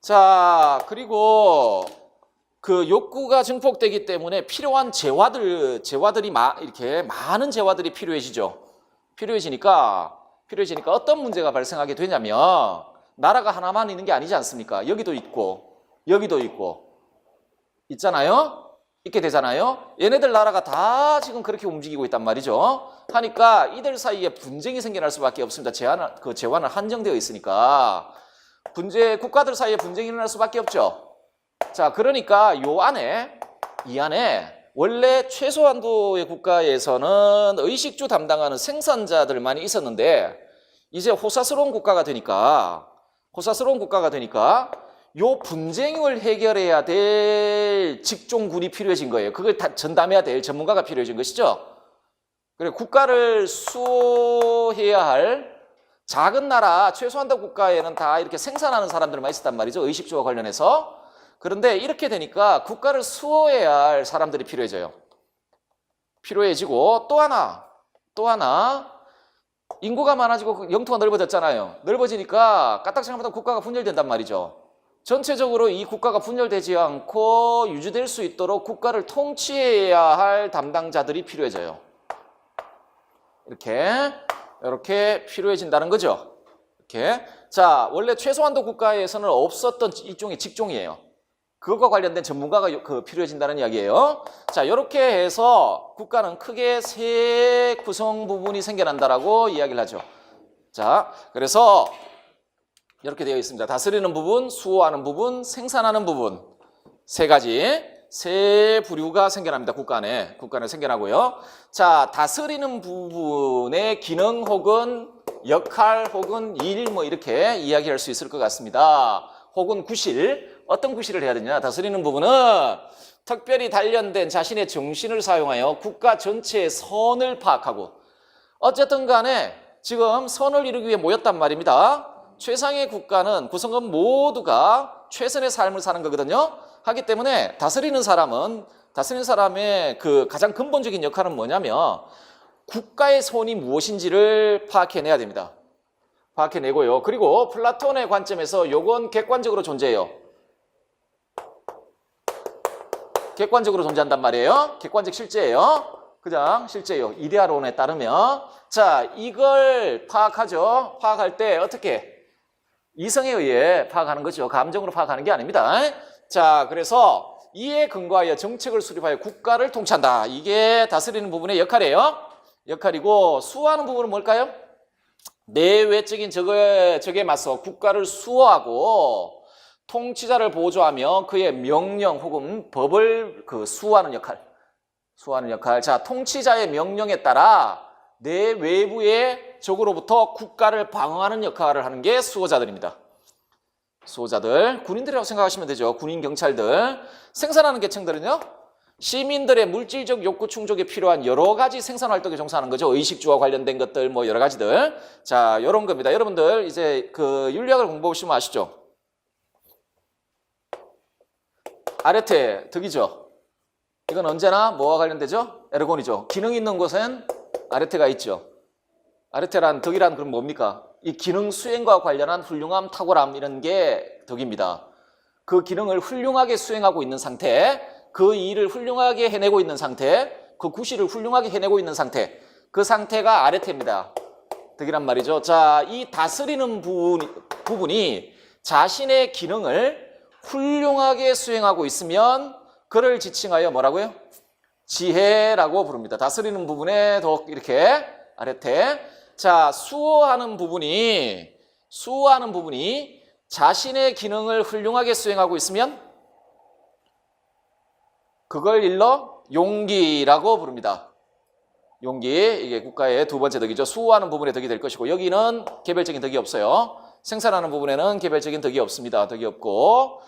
자, 그리고 그 욕구가 증폭되기 때문에 필요한 재화들이 이렇게 많은 재화들이 필요해지니까 어떤 문제가 발생하게 되냐면, 나라가 하나만 있는 게 아니지 않습니까? 여기도 있고 여기도 있잖아요. 있게 되잖아요. 얘네들 나라가 다 지금 그렇게 움직이고 있단 말이죠. 하니까 이들 사이에 분쟁이 생겨날 수밖에 없습니다. 재화는 한정되어 있으니까 국가들 사이에 분쟁이 일어날 수밖에 없죠. 자, 그러니까 이 안에 원래 최소한도의 국가에서는 의식주 담당하는 생산자들만이 있었는데, 이제 호사스러운 국가가 되니까 요 분쟁을 해결해야 될 직종군이 필요해진 거예요. 그걸 다 전담해야 될 전문가가 필요해진 것이죠. 그리고 국가를 수호해야 할 작은 나라, 최소한도 국가에는 다 이렇게 생산하는 사람들만 있었단 말이죠. 의식주와 관련해서. 그런데 이렇게 되니까 국가를 수호해야 할 사람들이 필요해지고, 또 하나 인구가 많아지고 영토가 넓어졌잖아요. 넓어지니까 까딱 생각보다 국가가 분열된단 말이죠. 전체적으로 이 국가가 분열되지 않고 유지될 수 있도록 국가를 통치해야 할 담당자들이 필요해져요. 이렇게 필요해진다는 거죠. 이렇게. 자, 원래 최소한도 국가에서는 없었던 일종의 직종이에요. 그것과 관련된 전문가가 필요해진다는 이야기예요. 자, 이렇게 해서 국가는 크게 세 구성 부분이 생겨난다라고 이야기를 하죠. 자, 그래서 이렇게 되어 있습니다. 다스리는 부분, 수호하는 부분, 생산하는 부분, 세 가지. 세 부류가 생겨납니다. 국가 안에 생겨나고요. 자, 다스리는 부분의 기능 혹은 역할 혹은 일 뭐 이렇게 이야기할 수 있을 것 같습니다. 혹은 구실, 어떤 구실을 해야 되냐? 다스리는 부분은 특별히 단련된 자신의 정신을 사용하여 국가 전체의 선을 파악하고, 어쨌든 간에 지금 선을 이루기 위해 모였단 말입니다. 최상의 국가는 구성원 모두가 최선의 삶을 사는 거거든요. 하기 때문에 다스리는 사람의 그 가장 근본적인 역할은 뭐냐면 국가의 선이 무엇인지를 파악해내야 됩니다. 파악해내고요. 그리고 플라톤의 관점에서 요건 객관적으로 존재해요. 객관적으로 존재한단 말이에요. 객관적 실제예요. 그냥 실제예요. 이데아론에 따르면. 자, 이걸 파악하죠. 파악할 때 어떻게? 이성에 의해 파악하는 거죠. 감정으로 파악하는 게 아닙니다. 자, 그래서 이에 근거하여 정책을 수립하여 국가를 통치한다. 이게 다스리는 부분의 역할이에요. 역할이고, 수호하는 부분은 뭘까요? 내외적인 적에 맞서 국가를 수호하고 통치자를 보조하며 그의 명령 혹은 법을 수호하는 역할. 자, 통치자의 명령에 따라 내 외부의 적으로부터 국가를 방어하는 역할을 하는 게 수호자들입니다. 수호자들, 군인들이라고 생각하시면 되죠. 군인, 경찰들. 생산하는 계층들은요, 시민들의 물질적 욕구 충족에 필요한 여러 가지 생산 활동에 종사하는 거죠. 의식주와 관련된 것들, 뭐 여러 가지들. 자, 이런 겁니다. 여러분들 이제 그 윤리학을 공부해 보시면 아시죠? 아레테, 덕이죠. 이건 언제나 뭐와 관련되죠? 에르곤이죠. 기능 있는 곳엔 아레테가 있죠. 아레테란, 덕이란 그럼 뭡니까? 이 기능 수행과 관련한 훌륭함, 탁월함 이런 게 덕입니다. 그 기능을 훌륭하게 수행하고 있는 상태, 그 일을 훌륭하게 해내고 있는 상태, 그 구실을 훌륭하게 해내고 있는 상태, 그 상태가 아레테입니다. 덕이란 말이죠. 자, 이 다스리는 부분이 자신의 기능을 훌륭하게 수행하고 있으면 그를 지칭하여 뭐라고요? 지혜라고 부릅니다. 다스리는 부분에 더 이렇게 아레테. 자, 수호하는 부분이 자신의 기능을 훌륭하게 수행하고 있으면 그걸 일러 용기라고 부릅니다. 용기, 이게 국가의 두 번째 덕이죠. 수호하는 부분의 덕이 될 것이고, 여기는 개별적인 덕이 없어요. 생산하는 부분에는 개별적인 덕이 없습니다. 덕이 없고,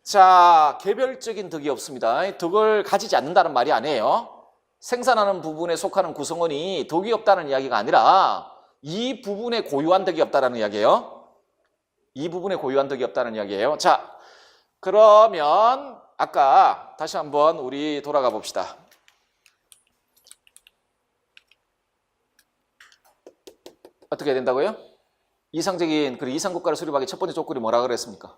자, 개별적인 덕이 없습니다. 덕을 가지지 않는다는 말이 아니에요. 생산하는 부분에 속하는 구성원이 덕이 없다는 이야기가 아니라 이 부분에 고유한 덕이 없다는 이야기예요. 이 부분에 고유한 덕이 없다는 이야기예요. 자, 그러면 아까 다시 한번 우리 돌아가 봅시다. 어떻게 해야 된다고요? 이상적인 이상국가를 수립하기 첫 번째 조건이 뭐라 그랬습니까?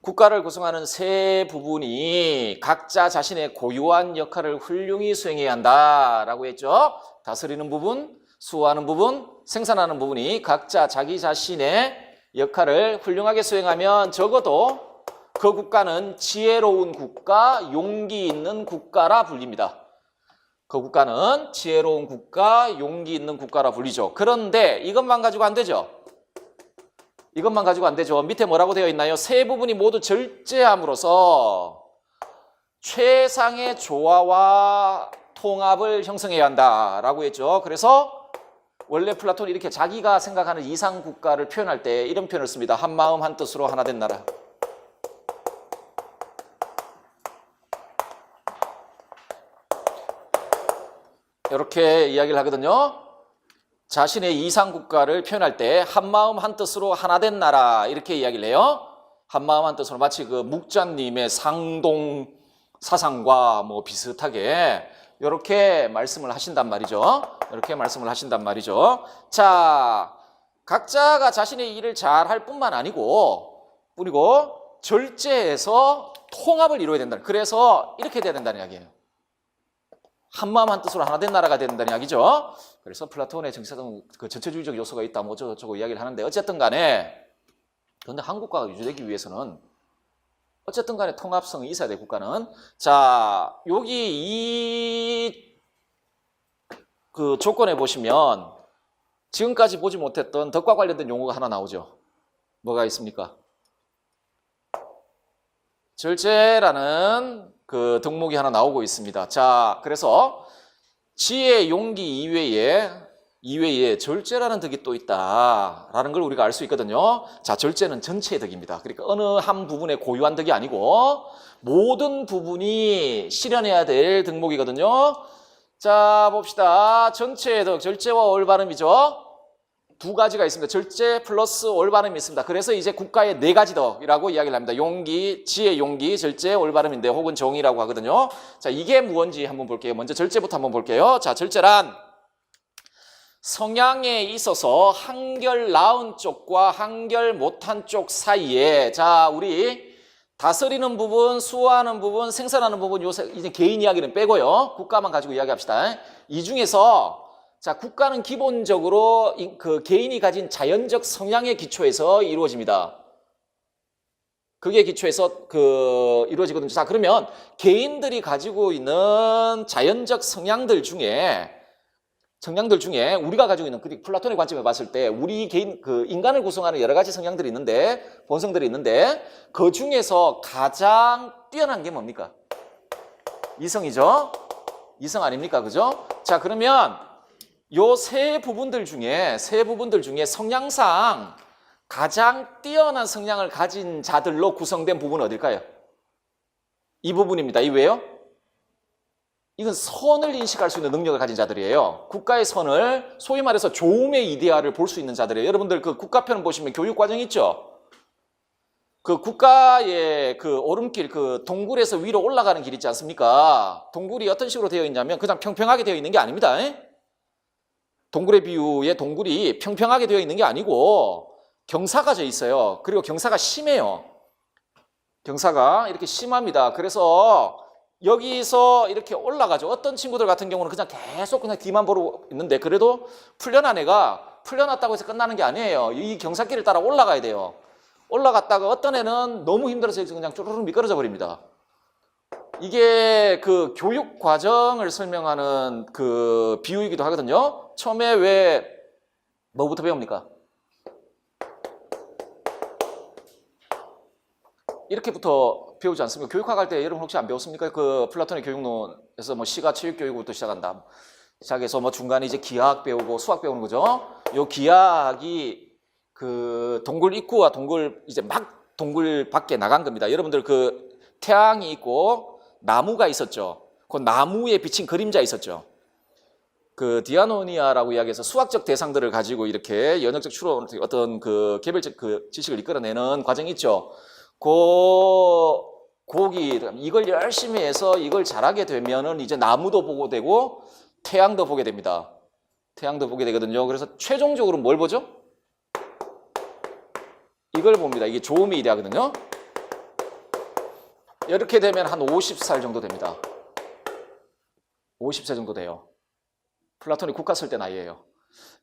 국가를 구성하는 세 부분이 각자 자신의 고유한 역할을 훌륭히 수행해야 한다라고 했죠. 다스리는 부분, 수호하는 부분, 생산하는 부분이 각자 자기 자신의 역할을 훌륭하게 수행하면 적어도 그 국가는 지혜로운 국가, 용기 있는 국가라 불립니다. 그 국가는 지혜로운 국가, 용기 있는 국가라 불리죠. 그런데 이것만 가지고 안 되죠. 이것만 가지고 안 되죠. 밑에 뭐라고 되어 있나요? 세 부분이 모두 절제함으로써 최상의 조화와 통합을 형성해야 한다라고 했죠. 그래서 원래 플라톤이 이렇게 자기가 생각하는 이상 국가를 표현할 때 이런 표현을 씁니다. 한 마음 한 뜻으로 하나 된 나라. 이렇게 이야기를 하거든요. 자신의 이상 국가를 표현할 때 한 마음 한 뜻으로 하나 된 나라 이렇게 이야기를 해요. 한 마음 한 뜻으로 마치 그 묵자님의 상동 사상과 뭐 비슷하게 이렇게 말씀을 하신단 말이죠. 이렇게 말씀을 하신단 말이죠. 자, 각자가 자신의 일을 잘 할 뿐만 아니고 절제해서 통합을 이루어야 된다. 그래서 이렇게 돼야 된다는 이야기예요. 한 마음 한 뜻으로 하나 된 나라가 된다는 이야기죠. 그래서 플라톤의 정치사상 그 전체주의적 요소가 있다 뭐 저쩌고 이야기를 하는데 어쨌든 간에 그런데 한국과가 유지되기 위해서는 어쨌든 간에 통합성이 있어야 돼 국가는. 자, 여기 그 조건에 보시면 지금까지 보지 못했던 덕과 관련된 용어가 하나 나오죠. 뭐가 있습니까? 절제라는 그 덕목이 하나 나오고 있습니다. 자, 그래서 지혜, 용기 이외에 절제라는 덕이 또 있다라는 걸 우리가 알 수 있거든요. 자, 절제는 전체의 덕입니다. 그러니까 어느 한 부분의 고유한 덕이 아니고 모든 부분이 실현해야 될 덕목이거든요. 자, 봅시다. 전체의 덕, 절제와 올바름이죠. 두 가지가 있습니다. 절제 플러스 올바름이 있습니다. 그래서 이제 국가의 네 가지 덕이라고 이야기를 합니다. 용기, 지혜, 용기, 절제, 올바름인데 혹은 정의라고 하거든요. 자, 이게 무엇인지 한번 볼게요. 먼저 절제부터 한번 볼게요. 자, 절제란 성향에 있어서 한결 나은 쪽과 한결 못한 쪽 사이에, 자, 우리 다스리는 부분, 수호하는 부분, 생산하는 부분, 요새 이제 개인 이야기는 빼고요. 국가만 가지고 이야기합시다. 이 중에서 자, 국가는 기본적으로 그 개인이 가진 자연적 성향의 기초에서 이루어집니다. 그게 기초에서 이루어지거든요. 자, 그러면 개인들이 가지고 있는 자연적 성향들 중에 우리가 가지고 있는 플라톤의 관점에 봤을 때 우리 개인 인간을 구성하는 여러 가지 성향들이 있는데, 본성들이 있는데 그 중에서 가장 뛰어난 게 뭡니까? 이성이죠. 이성 아닙니까? 그죠? 자, 그러면 요 세 부분들 중에 성향상 가장 뛰어난 성향을 가진 자들로 구성된 부분은 어딜까요? 이 부분입니다. 이 왜요? 이건 선을 인식할 수 있는 능력을 가진 자들이에요. 국가의 선을, 소위 말해서 좋음의 이데아를 볼 수 있는 자들이에요. 여러분들 그 국가편 보시면 교육 과정 있죠? 그 국가의 그 오름길, 그 동굴에서 위로 올라가는 길 있지 않습니까? 동굴이 어떤 식으로 되어 있냐면 그냥 평평하게 되어 있는 게 아닙니다. 동굴의 비유에 동굴이 평평하게 되어 있는 게 아니고 경사가 져 있어요. 그리고 경사가 심해요. 경사가 이렇게 심합니다. 그래서 여기서 이렇게 올라가죠. 어떤 친구들 같은 경우는 그냥 계속 그냥 뒤만 보러 있는데 그래도 풀려난 애가 풀려났다고 해서 끝나는 게 아니에요. 이 경사길을 따라 올라가야 돼요. 올라갔다가 어떤 애는 너무 힘들어서 그냥 쭈르륵 미끄러져 버립니다. 이게 그 교육 과정을 설명하는 그 비유이기도 하거든요. 처음에 왜 뭐부터 배웁니까? 이렇게부터 배우지 않습니까? 교육학 할 때 여러분 혹시 안 배웠습니까? 그 플라톤의 교육론에서 뭐 시가 체육 교육부터 시작한다. 시작해서 뭐 중간에 이제 기하학 배우고 수학 배우는 거죠. 요 기하학이 그 동굴 입구와 동굴 이제 막 동굴 밖에 나간 겁니다. 여러분들 그 태양이 있고 나무가 있었죠. 그 나무에 비친 그림자 있었죠. 그 디아노니아라고 이야기해서 수학적 대상들을 가지고 이렇게 연역적 추론 어떤 그 개별적 그 지식을 이끌어내는 과정이 있죠. 이걸 열심히 해서 이걸 잘하게 되면은 이제 나무도 보고 되고 태양도 보게 됩니다. 태양도 보게 되거든요. 그래서 최종적으로 뭘 보죠? 이걸 봅니다. 이게 조음의 이데아거든요. 이렇게 되면 한 50살 정도 됩니다. 50세 정도 돼요. 플라톤이 국가 쓸 때 나이예요.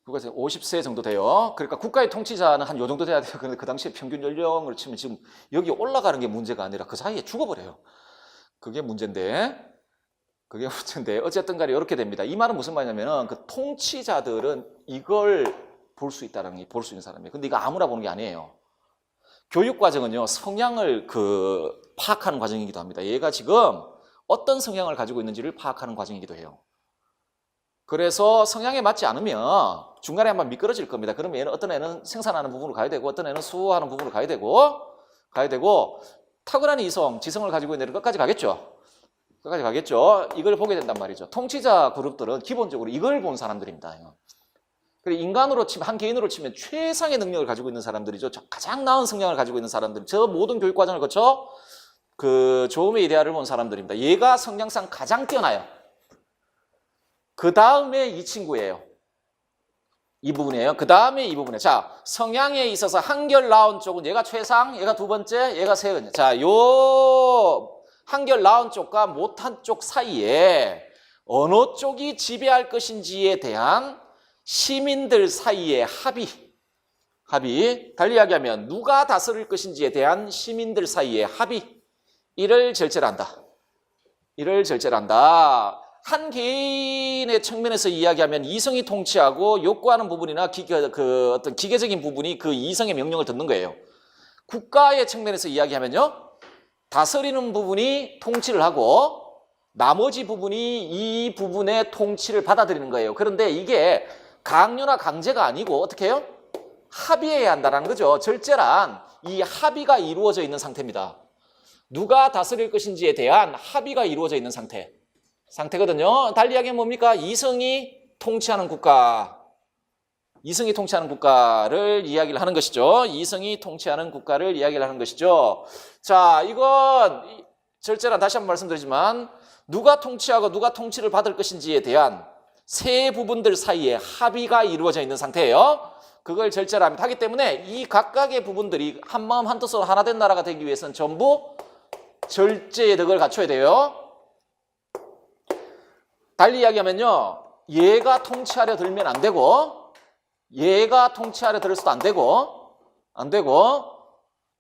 국가에서 50세 정도 돼요. 그러니까 국가의 통치자는 한 요 정도 돼야 돼요. 그런데 그 당시에 평균 연령을 치면 지금 여기 올라가는 게 문제가 아니라 그 사이에 죽어버려요. 그게 문제인데 어쨌든 간에 이렇게 됩니다. 이 말은 무슨 말이냐면은 그 통치자들은 이걸 볼 수 있다는 볼 수 있는 사람이에요. 근데 이거 아무나 보는 게 아니에요. 교육 과정은요, 성향을 파악하는 과정이기도 합니다. 얘가 지금 어떤 성향을 가지고 있는지를 파악하는 과정이기도 해요. 그래서 성향에 맞지 않으면 중간에 한번 미끄러질 겁니다. 그러면 어떤 애는 생산하는 부분으로 가야 되고 어떤 애는 수호하는 부분으로 가야 되고 탁월한 지성을 가지고 있는 애는 끝까지 가겠죠. 이걸 보게 된단 말이죠. 통치자 그룹들은 기본적으로 이걸 본 사람들입니다. 그리고 인간으로 치면, 한 개인으로 치면 최상의 능력을 가지고 있는 사람들이죠. 가장 나은 성향을 가지고 있는 사람들. 저 모든 교육 과정을 거쳐 그 조음의 이데아를 본 사람들입니다. 얘가 성향상 가장 뛰어나요. 그 다음에 이 친구예요. 이 부분이에요. 그 다음에 이 부분이에요. 자, 성향에 있어서 한결 나은 쪽은 얘가 최상, 얘가 두 번째, 얘가 세 번째. 자, 요 한결 나은 쪽과 못한 쪽 사이에 어느 쪽이 지배할 것인지에 대한 시민들 사이의 합의, 달리 이야기하면 누가 다스릴 것인지에 대한 시민들 사이의 합의, 이를 절제를 한다. 한 개인의 측면에서 이야기하면 이성이 통치하고 욕구하는 부분이나 어떤 기계적인 부분이 그 이성의 명령을 듣는 거예요. 국가의 측면에서 이야기하면요, 다스리는 부분이 통치를 하고 나머지 부분이 이 부분의 통치를 받아들이는 거예요. 그런데 이게 강요나 강제가 아니고 어떻게 해요? 합의해야 한다는 거죠. 절제란 이 합의가 이루어져 있는 상태입니다. 누가 다스릴 것인지에 대한 합의가 이루어져 있는 상태거든요. 달리 이야기하면 뭡니까? 이성이 통치하는 국가. 이성이 통치하는 국가를 이야기를 하는 것이죠. 이성이 통치하는 국가를 이야기를 하는 것이죠. 자, 이건 절제란 다시 한번 말씀드리지만 누가 통치하고 누가 통치를 받을 것인지에 대한 세 부분들 사이에 합의가 이루어져 있는 상태예요. 그걸 절제랍니다. 하기 때문에 이 각각의 부분들이 한마음 한뜻으로 하나 된 나라가 되기 위해서는 전부 절제의 덕을 갖춰야 돼요. 달리 이야기하면요. 얘가 통치하려 들면 안 되고 얘가 통치하려 들어서도 안 되고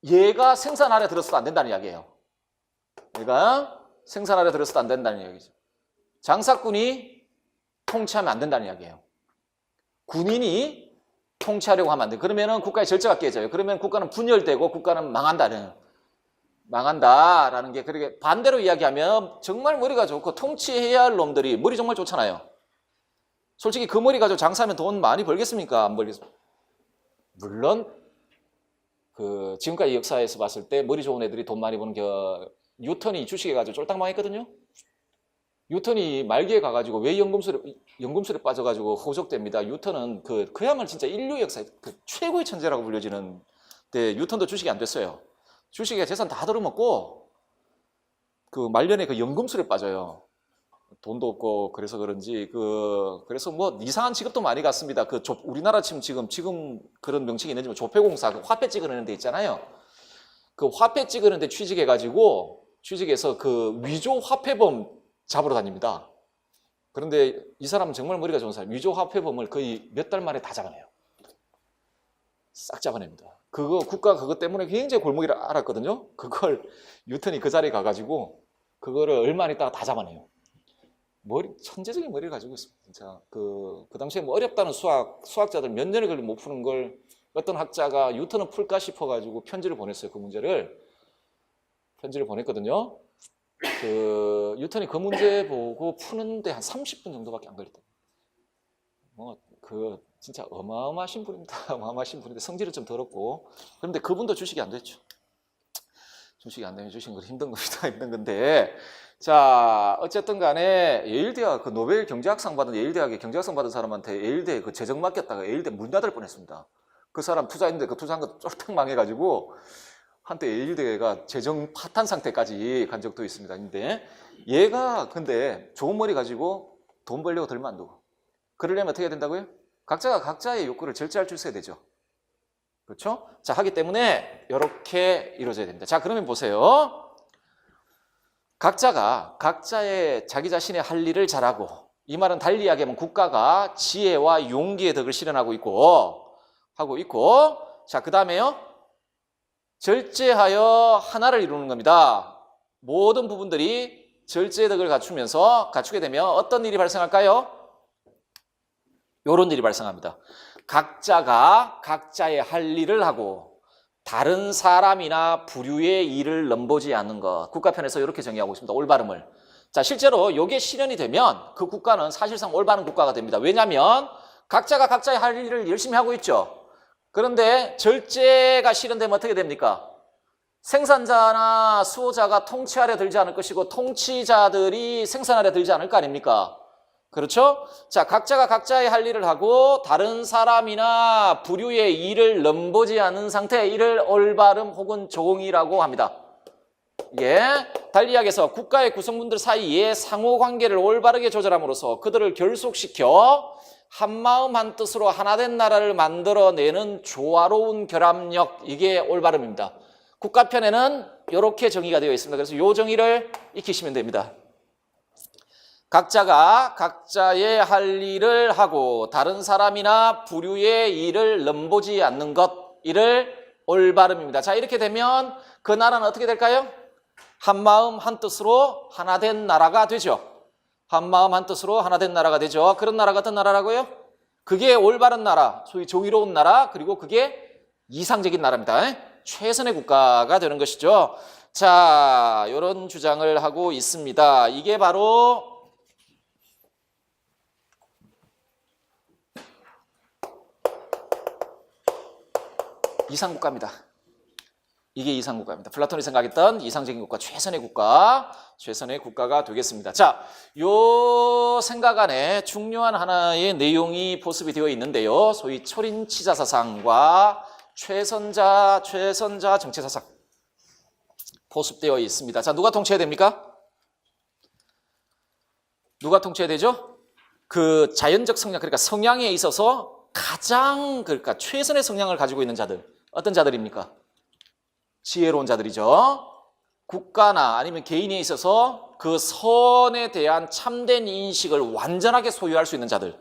얘가 생산하려 들어서도 안 된다는 이야기예요. 얘가 생산하려 들어서도 안 된다는 이야기죠. 장사꾼이 통치하면 안 된다는 이야기예요. 군인이 통치하려고 하면 안 돼요. 그러면은 국가의 절제가 깨져요. 그러면 국가는 분열되고 국가는 망한다라는 게 그렇게 반대로 이야기하면 정말 머리가 좋고 통치해야 할 놈들이 머리 정말 좋잖아요. 솔직히 그 머리 가지고 장사하면 돈 많이 벌겠습니까? 안 벌겠습니까? 물론 그 지금까지 역사에서 봤을 때 머리 좋은 애들이 돈 많이 버는 뉴턴이 주식해 가지고 쫄딱 망했거든요. 뉴턴이 말기에 가가지고 왜 연금술에 빠져가지고 호적됩니다. 뉴턴은 그야말로 진짜 인류 역사의 최고의 천재라고 불려지는 데 뉴턴도 주식이 안 됐어요. 주식에 재산 다 들어먹고 그 말년에 그 연금술에 빠져요. 돈도 없고 그래서 그런지 그래서 뭐 이상한 직업도 많이 갔습니다. 우리나라 지금 그런 명칭이 있는지 조폐공사 그 화폐 찍어내는 데 있잖아요. 그 화폐 찍어내는 데 취직해서 그 위조 화폐범 잡으러 다닙니다. 그런데 이 사람은 정말 머리가 좋은 사람. 위조 화폐범을 거의 몇 달 만에 다 잡아내요. 싹 잡아냅니다. 국가 그것 때문에 굉장히 골목이라 알았거든요. 그걸 뉴턴이 그 자리에 가가지고 그거를 얼마 안 있다가 다 잡아내요. 천재적인 머리를 가지고 있습니다. 진짜 그 당시에 뭐 어렵다는 수학자들 몇 년을 걸리면 못 푸는 걸 어떤 학자가 뉴턴은 풀까 싶어가지고 편지를 보냈어요. 그 문제를 편지를 보냈거든요. 뉴턴이 그 문제 보고 푸는데 한 30분 정도밖에 안 걸렸다. 진짜 어마어마하신 분입니다. 어마어마하신 분인데 성질은 좀 더럽고. 그런데 그분도 주식이 안 됐죠. 주식이 안 되면 주식은 힘든 겁니다. 힘든 건데. 자, 어쨌든 간에 예일대학 노벨 경제학상 받은 예일대학에 경제학상 받은 사람한테 예일대 재정 맡겼다가 예일대 문 닫을 뻔했습니다. 그 사람 투자했는데 그 투자한 거 쫄딱 망해가지고 한때 예일대가 재정 파탄 상태까지 간 적도 있습니다. 근데 얘가 근데 좋은 머리 가지고 돈 벌려고 들면 안 되고 그러려면 어떻게 해야 된다고요? 각자가 각자의 욕구를 절제할 줄 있어야 되죠. 그렇죠? 자, 하기 때문에 이렇게 이루어져야 됩니다. 자, 그러면 보세요. 각자가 각자의 자기 자신의 할 일을 잘하고, 이 말은 달리 이야기하면 국가가 지혜와 용기의 덕을 실현하고 있고, 자, 그 다음에요. 절제하여 하나를 이루는 겁니다. 모든 부분들이 절제의 덕을 갖추게 되면 어떤 일이 발생할까요? 이런 일이 발생합니다. 각자가 각자의 할 일을 하고 다른 사람이나 부류의 일을 넘보지 않는 것. 국가편에서 이렇게 정의하고 있습니다. 올바름을. 자, 실제로 이게 실현이 되면 그 국가는 사실상 올바른 국가가 됩니다. 왜냐하면 각자가 각자의 할 일을 열심히 하고 있죠. 그런데 절제가 실현되면 어떻게 됩니까? 생산자나 수호자가 통치하려 들지 않을 것이고 통치자들이 생산하려 들지 않을 거 아닙니까? 그렇죠? 자, 각자가 각자의 할 일을 하고 다른 사람이나 부류의 일을 넘보지 않은 상태, 이를 올바름 혹은 종이라고 합니다. 예, 달리 이야기해서 국가의 구성분들 사이에 상호관계를 올바르게 조절함으로써 그들을 결속시켜 한마음 한뜻으로 하나된 나라를 만들어내는 조화로운 결합력, 이게 올바름입니다. 국가편에는 이렇게 정의가 되어 있습니다. 그래서 이 정의를 익히시면 됩니다. 각자가 각자의 할 일을 하고 다른 사람이나 부류의 일을 넘보지 않는 것, 이를 올바름입니다. 자, 이렇게 되면 그 나라는 어떻게 될까요? 한마음 한뜻으로 하나된 나라가 되죠. 한마음 한뜻으로 하나된 나라가 되죠. 그런 나라가 어떤 나라라고요? 그게 올바른 나라, 소위 정의로운 나라, 그리고 그게 이상적인 나라입니다. 최선의 국가가 되는 것이죠. 자, 이런 주장을 하고 있습니다. 이게 바로 이상국가입니다. 이게 이상국가입니다. 플라톤이 생각했던 이상적인 국가, 최선의 국가가 되겠습니다. 자, 요 생각 안에 중요한 하나의 내용이 포섭이 되어 있는데요. 소위 초린치자사상과 최선자 정체사상 포섭되어 있습니다. 자, 누가 통치해야 됩니까? 누가 통치해야 되죠? 그 자연적 성향, 그러니까 성향에 있어서 가장 그러니까 최선의 성향을 가지고 있는 자들, 어떤 자들입니까? 지혜로운 자들이죠. 국가나 아니면 개인에 있어서 그 선에 대한 참된 인식을 완전하게 소유할 수 있는 자들,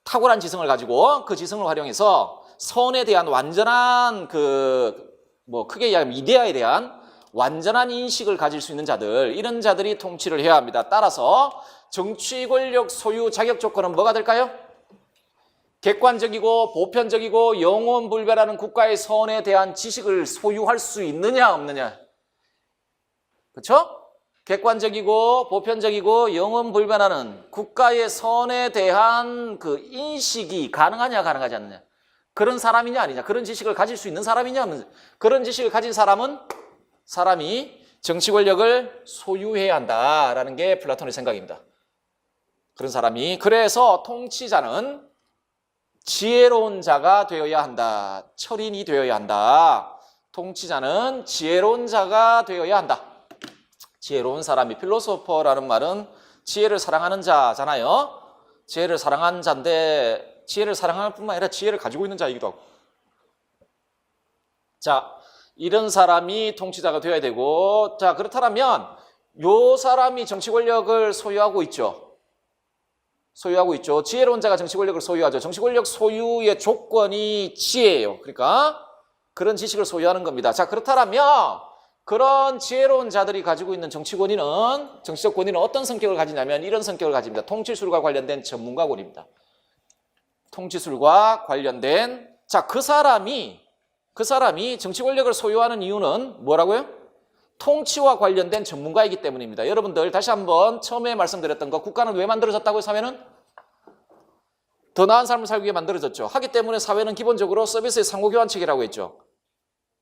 탁월한 지성을 가지고 그 지성을 활용해서 선에 대한 완전한 크게 이야기하면 이데아에 대한 완전한 인식을 가질 수 있는 자들, 이런 자들이 통치를 해야 합니다. 따라서 정치 권력 소유 자격 조건은 뭐가 될까요? 객관적이고 보편적이고 영원불변하는 국가의 선에 대한 지식을 소유할 수 있느냐 없느냐, 그렇죠? 객관적이고 보편적이고 영원불변하는 국가의 선에 대한 그 인식이 가능하냐 가능하지 않느냐, 그런 사람이냐 아니냐, 그런 지식을 가질 수 있는 사람이냐 없느냐, 그런 지식을 가진 사람이 정치 권력을 소유해야 한다라는 게 플라톤의 생각입니다. 그런 사람이, 그래서 통치자는 지혜로운 자가 되어야 한다. 철인이 되어야 한다. 통치자는 지혜로운 자가 되어야 한다. 지혜로운 사람이, 필로소퍼라는 말은 지혜를 사랑하는 자잖아요. 지혜를 사랑하는 자인데 지혜를 사랑하는 뿐만 아니라 지혜를 가지고 있는 자이기도 하고. 자, 이런 사람이 통치자가 되어야 되고, 자, 그렇다면 요 사람이 정치 권력을 소유하고 있죠. 지혜로운 자가 정치 권력을 소유하죠. 정치 권력 소유의 조건이 지혜예요. 그러니까 그런 지식을 소유하는 겁니다. 자, 그렇다면 그런 지혜로운 자들이 가지고 있는 정치적 권위는 어떤 성격을 가지냐면 이런 성격을 가집니다. 통치술과 관련된 전문가권입니다. 통치술과 관련된, 자, 그 사람이 정치 권력을 소유하는 이유는 뭐라고요? 통치와 관련된 전문가이기 때문입니다. 여러분들 다시 한번 처음에 말씀드렸던 거, 국가는 왜 만들어졌다고요? 사회는? 더 나은 삶을 살기 위해 만들어졌죠. 하기 때문에 사회는 기본적으로 서비스의 상호교환 체계라고 했죠.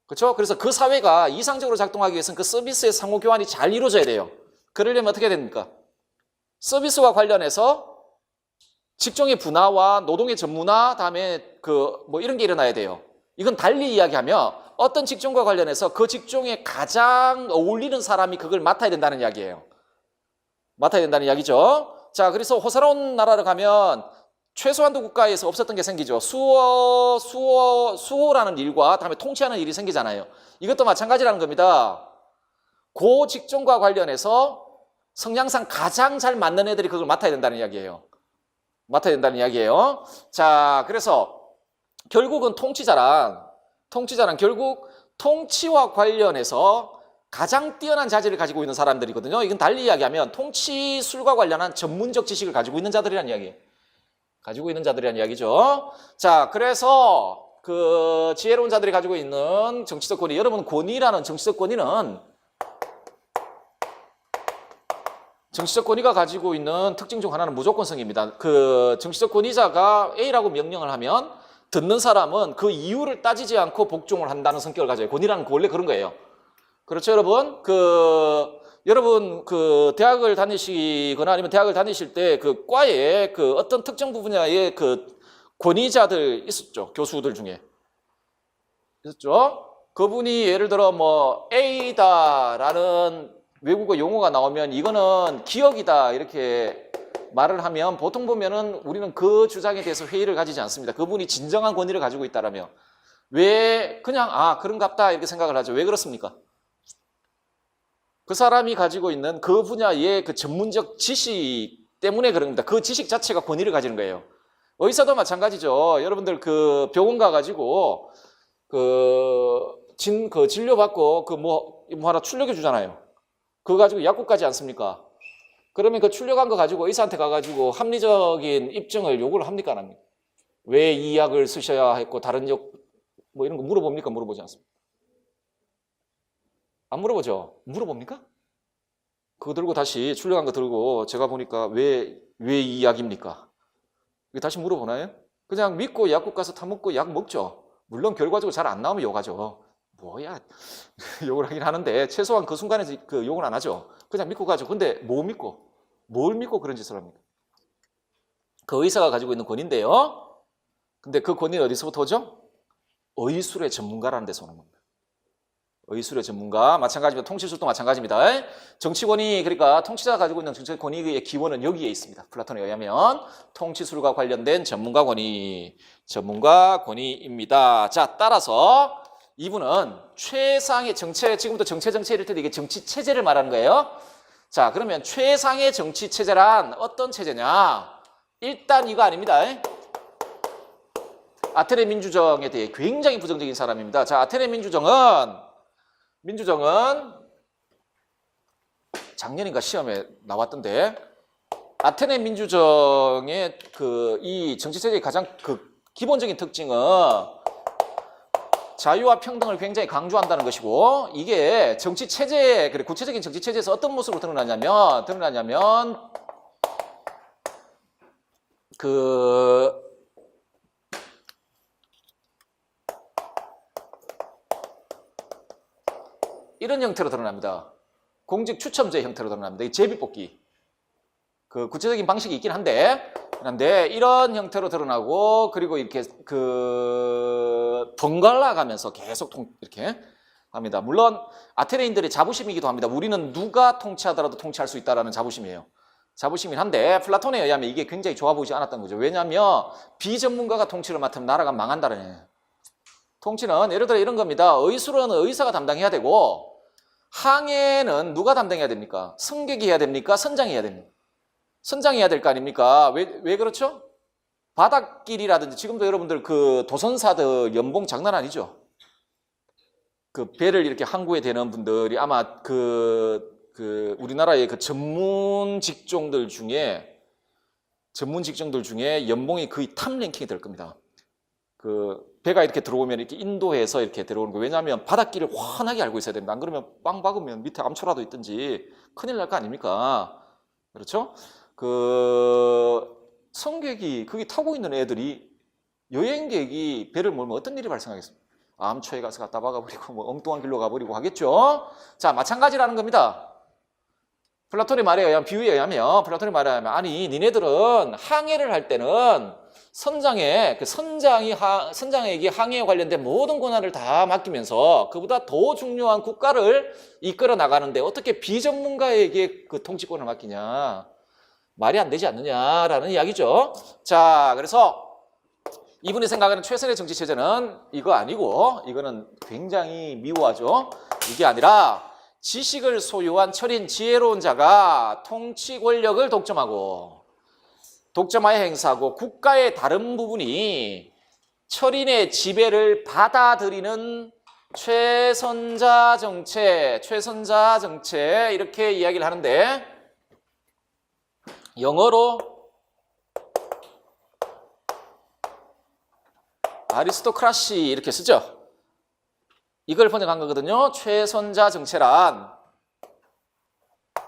그렇죠? 그래서 그 사회가 이상적으로 작동하기 위해서는 그 서비스의 상호교환이 잘 이루어져야 돼요. 그러려면 어떻게 됩니까? 서비스와 관련해서 직종의 분화와 노동의 전문화, 다음에 이런 게 일어나야 돼요. 이건 달리 이야기하면 어떤 직종과 관련해서 그 직종에 가장 어울리는 사람이 그걸 맡아야 된다는 이야기예요. 맡아야 된다는 이야기죠. 자, 그래서 호사로운 나라를 가면 최소한도 국가에서 없었던 게 생기죠. 수호라는 일과 다음에 통치하는 일이 생기잖아요. 이것도 마찬가지라는 겁니다. 그 직종과 관련해서 성향상 가장 잘 맞는 애들이 그걸 맡아야 된다는 이야기예요. 자, 그래서 결국은 통치자란 결국 통치와 관련해서 가장 뛰어난 자질을 가지고 있는 사람들이거든요. 이건 달리 이야기하면 통치술과 관련한 전문적 지식을 가지고 있는 자들이란 이야기예요. 자, 그래서 그 지혜로운 자들이 가지고 있는 정치적 권위, 여러분 권위라는 정치적 권위는 정치적 권위가 가지고 있는 특징 중 하나는 무조건성입니다. 그 정치적 권위자가 A라고 명령을 하면 듣는 사람은 그 이유를 따지지 않고 복종을 한다는 성격을 가져요. 권위라는 원래 그런 거예요. 그렇죠, 여러분? 여러분 대학을 다니시거나 아니면 대학을 다니실 때 그 과에 그 어떤 특정 분야의 그 권위자들 있었죠. 교수들 중에. 있었죠? 그분이 예를 들어 뭐 A다라는 외국어 용어가 나오면 이거는 기억이다 이렇게 말을 하면 보통 보면은 우리는 그 주장에 대해서 회의를 가지지 않습니다. 그분이 진정한 권위를 가지고 있다라며. 왜 그냥 그런갑다 이렇게 생각을 하죠. 왜 그렇습니까? 그 사람이 가지고 있는 그 분야의 그 전문적 지식 때문에 그런 겁니다. 그 지식 자체가 권위를 가지는 거예요. 의사도 마찬가지죠. 여러분들 그 병원 가가지고 진료받고 뭐 하나 출력해 주잖아요. 그거 가지고 약국까지 않습니까? 그러면 그 출력한 거 가지고 의사한테 가가지고 합리적인 입증을 요구를 합니까? 안 합니까? 왜 이 약을 쓰셔야 했고 다른 약 뭐 이런 거 물어봅니까? 물어보지 않습니까? 안 물어보죠? 물어봅니까? 그거 들고 다시 출력한 거 들고 제가 보니까 왜 이 약입니까? 다시 물어보나요? 그냥 믿고 약국 가서 타먹고 약 먹죠. 물론 결과적으로 잘 안 나오면 욕하죠. 뭐야 욕을 하긴 하는데 최소한 그 순간에 그 욕을 안 하죠. 그냥 믿고 가죠. 근데 뭘 믿고 그런 짓을 합니까? 그 의사가 가지고 있는 권위인데요. 근데 그 권위는 어디서부터 오죠? 의술의 전문가라는 데서 오는 겁니다. 의술의 전문가, 마찬가지입니다. 통치술도 마찬가지입니다. 정치권이, 그러니까 통치자가 가지고 있는 정치 권위의 기원은 여기에 있습니다. 플라톤에 의하면 통치술과 관련된 전문가 권위입니다. 자, 따라서 이분은 최상의 정체, 지금부터 정체 이럴 텐데 이게 정치 체제를 말하는 거예요. 자, 그러면 최상의 정치 체제란 어떤 체제냐? 일단 이거 아닙니다. 아테네 민주정에 대해 굉장히 부정적인 사람입니다. 자, 아테네 민주정은 작년인가 시험에 나왔던데, 아테네 민주정의 이 정치체제의 가장 기본적인 특징은 자유와 평등을 굉장히 강조한다는 것이고, 이게 정치체제, 그래, 구체적인 정치체제에서 어떤 모습으로 드러나냐면, 이런 형태로 드러납니다. 공직 추첨제 형태로 드러납니다. 이 제비뽑기. 구체적인 방식이 있긴 한데 이런 형태로 드러나고, 그리고 이렇게 번갈아 가면서 계속 이렇게 합니다. 물론 아테네인들의 자부심이기도 합니다. 우리는 누가 통치하더라도 통치할 수 있다라는 자부심이에요. 자부심이긴 한데 플라톤에 의하면 이게 굉장히 좋아 보이지 않았던 거죠. 왜냐하면 비전문가가 통치를 맡으면 나라가 망한다는 거예요. 통치는 예를 들어 이런 겁니다. 의술은 의사가 담당해야 되고, 항해는 누가 담당해야 됩니까? 승객이 해야 됩니까? 선장이 해야 됩니까? 선장이 해야 될 거 아닙니까? 왜 그렇죠? 바닷길이라든지 지금도 여러분들 도선사들 연봉 장난 아니죠? 배를 이렇게 항구에 대는 분들이 아마 우리나라의 전문 직종들 중에 연봉이 거의 탑 랭킹이 될 겁니다. 배가 이렇게 들어오면 이렇게 인도해서 이렇게 들어오는 거예요. 왜냐하면 바닷길을 환하게 알고 있어야 됩니다. 안 그러면 빵 박으면 밑에 암초라도 있든지 큰일 날 거 아닙니까? 그렇죠? 승객이, 거기 타고 있는 애들이, 여행객이 배를 몰면 어떤 일이 발생하겠습니까? 암초에 가서 갖다 박아버리고, 엉뚱한 길로 가버리고 하겠죠? 자, 마찬가지라는 겁니다. 플라톤의 말에 의하면, 아니, 니네들은 항해를 할 때는 선장에게 항해에 관련된 모든 권한을 다 맡기면서 그보다 더 중요한 국가를 이끌어 나가는데 어떻게 비전문가에게 통치권을 맡기냐? 말이 안 되지 않느냐라는 이야기죠. 자, 그래서 이분이 생각하는 최선의 정치 체제는 이거 아니고, 이거는 굉장히 미워하죠. 이게 아니라 지식을 소유한 철인 지혜로운 자가 통치 권력을 독점하여 행사하고 국가의 다른 부분이 철인의 지배를 받아들이는 최선자 정체 이렇게 이야기를 하는데, 영어로 아리스토크라시 이렇게 쓰죠. 이걸 번역한 거거든요. 최선자 정체란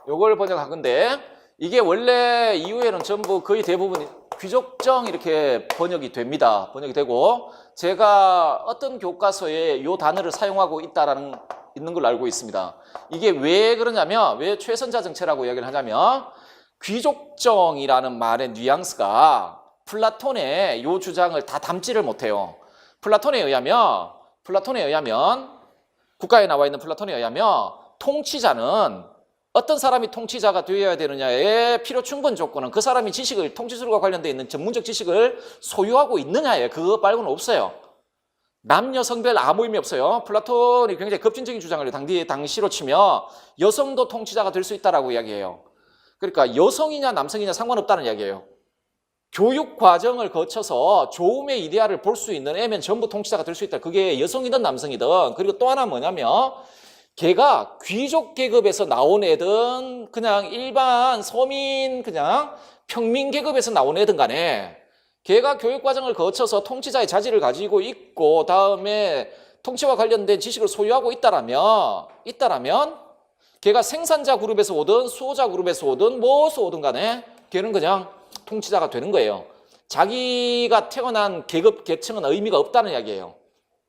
요걸 번역한 건데, 이게 원래 이후에는 전부 거의 대부분 귀족정 이렇게 번역이 되고, 제가 어떤 교과서에 이 단어를 사용하고 있는 걸로 알고 있습니다. 이게 왜 그러냐면, 왜 최선자 정체라고 이야기를 하냐면, 귀족정이라는 말의 뉘앙스가 플라톤의 이 주장을 다 담지를 못해요. 플라톤에 의하면 국가에 나와 있는 플라톤에 의하면 통치자는, 어떤 사람이 통치자가 되어야 되느냐의 필요 충분 조건은 그 사람이 통치술과 관련되어 있는 전문적 지식을 소유하고 있느냐예요. 그거 말고는 없어요. 남녀 성별 아무 의미 없어요. 플라톤이 굉장히 급진적인 주장을 당시로 치면 여성도 통치자가 될 수 있다라고 이야기해요. 그러니까 여성이냐 남성이냐 상관없다는 이야기예요. 교육 과정을 거쳐서 좋음의 이데아를 볼 수 있는 애면 전부 통치자가 될 수 있다. 그게 여성이든 남성이든. 그리고 또 하나 뭐냐면, 걔가 귀족 계급에서 나온 애든 그냥 일반 서민 그냥 평민 계급에서 나온 애든 간에 걔가 교육 과정을 거쳐서 통치자의 자질을 가지고 있고, 다음에 통치와 관련된 지식을 소유하고 있다라면 걔가 생산자 그룹에서 오든 수호자 그룹에서 오든 뭐서 오든 간에 걔는 그냥 통치자가 되는 거예요. 자기가 태어난 계급, 계층은 의미가 없다는 이야기예요.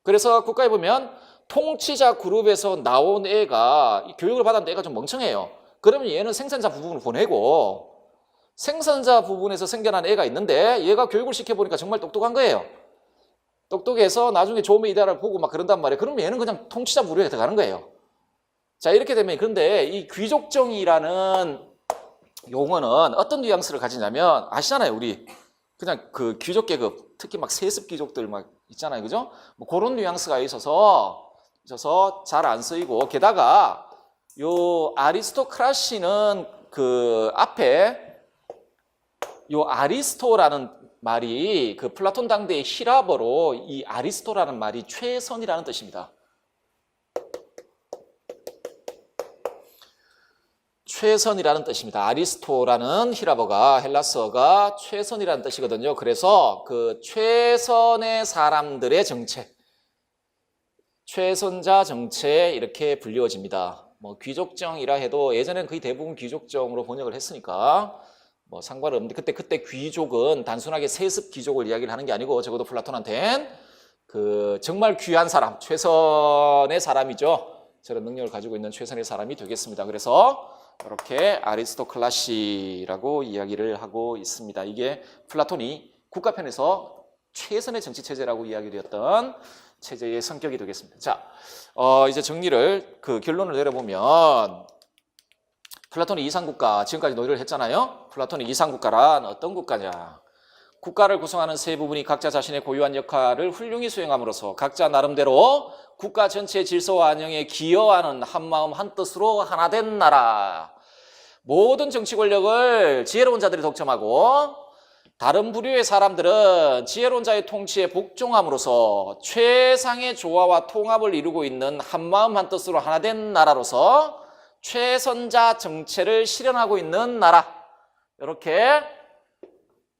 그래서 국가에 보면 통치자 그룹에서 나온 애가 교육을 받았는데 애가 좀 멍청해요. 그러면 얘는 생산자 부분을 보내고 생산자 부분에서 생겨난 애가 있는데 얘가 교육을 시켜보니까 정말 똑똑한 거예요. 똑똑해서 나중에 좋은 이데아를 보고 막 그런단 말이에요. 그러면 얘는 그냥 통치자 부류에 들어가는 거예요. 자, 이렇게 되면 그런데 이 귀족정이라는 용어는 어떤 뉘앙스를 가지냐면 아시잖아요, 우리. 그냥 그 귀족 계급, 특히 막 세습 귀족들 막 있잖아요, 그죠? 뭐 그런 뉘앙스가 있어서 잘 안 쓰이고, 게다가 요 아리스토크라시는 그 앞에 요 아리스토라는 말이 그 플라톤 당대의 히라버로 이 아리스토라는 말이 최선이라는 뜻입니다. 최선이라는 뜻입니다. 아리스토라는 히라버가 헬라스어가 최선이라는 뜻이거든요. 그래서 그 최선의 사람들의 정체, 최선자 정체 이렇게 불리워집니다. 뭐 귀족정이라 해도 예전에는 거의 대부분 귀족정으로 번역을 했으니까 뭐 상관없는데 그때 귀족은 단순하게 세습 귀족을 이야기를 하는 게 아니고 적어도 플라톤한테는 그 정말 귀한 사람, 최선의 사람이죠. 저런 능력을 가지고 있는 최선의 사람이 되겠습니다. 그래서 이렇게 아리스토클라시라고 이야기를 하고 있습니다. 이게 플라톤이 국가편에서 최선의 정치 체제라고 이야기되었던 체제의 성격이 되겠습니다. 자, 이제 정리를 결론을 내려보면 플라톤의 이상국가 지금까지 논의를 했잖아요. 플라톤의 이상국가란 어떤 국가냐? 국가를 구성하는 세 부분이 각자 자신의 고유한 역할을 훌륭히 수행함으로써 각자 나름대로 국가 전체의 질서와 안녕에 기여하는 한마음 한뜻으로 하나된 나라. 모든 정치 권력을 지혜로운 자들이 독점하고 다른 부류의 사람들은 지혜로운 자의 통치에 복종함으로써 최상의 조화와 통합을 이루고 있는 한마음 한뜻으로 하나된 나라로서 최선자 정체를 실현하고 있는 나라. 이렇게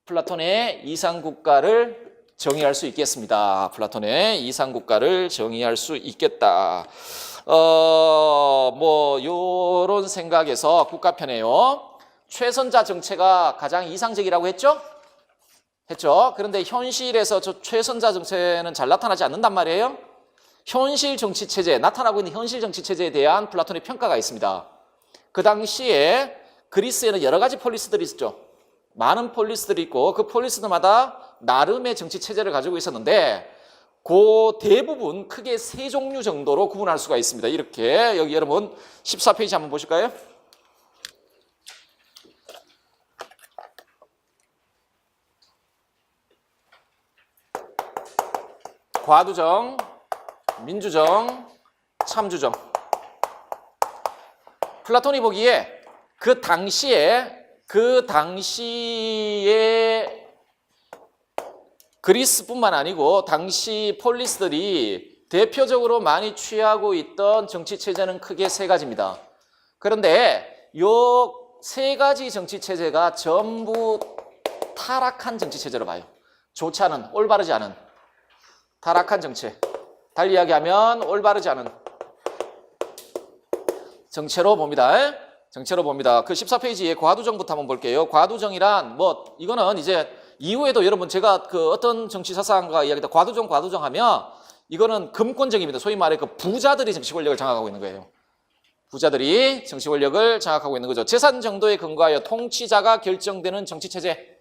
플라톤의 이상국가를 정의할 수 있겠습니다. 플라톤의 이상국가를 정의할 수 있겠다. 뭐 요런 생각에서 국가편에요. 최선자 정체가 가장 이상적이라고 했죠? 그런데 현실에서 저 최선자 정체는 잘 나타나지 않는단 말이에요. 현실 정치 체제, 나타나고 있는 현실 정치 체제에 대한 플라톤의 평가가 있습니다. 그 당시에 그리스에는 여러 가지 폴리스들이 있었죠. 많은 폴리스들이 있고 그 폴리스들마다 나름의 정치 체제를 가지고 있었는데 그 대부분 크게 세 종류 정도로 구분할 수가 있습니다. 이렇게 여기 여러분 14페이지 한번 보실까요? 과두정, 민주정, 참주정. 플라톤이 보기에 그 당시에 그리스뿐만 아니고 당시 폴리스들이 대표적으로 많이 취하고 있던 정치 체제는 크게 세 가지입니다. 그런데 요 세 가지 정치 체제가 전부 타락한 정치 체제로 봐요. 좋지 않은, 올바르지 않은 타락한 정체. 달리 이야기하면 올바르지 않은 정체로 봅니다. 정체로 봅니다. 그 14페이지에 과두정부터 한번 볼게요. 과두정이란 뭐 이거는 이제 이후에도 여러분 제가 그 어떤 정치 사상가 이야기다 과두정 하면 이거는 금권정입니다. 소위 말해 그 부자들이 정치 권력을 장악하고 있는 거예요. 부자들이 정치 권력을 장악하고 있는 거죠. 재산 정도에 근거하여 통치자가 결정되는 정치 체제.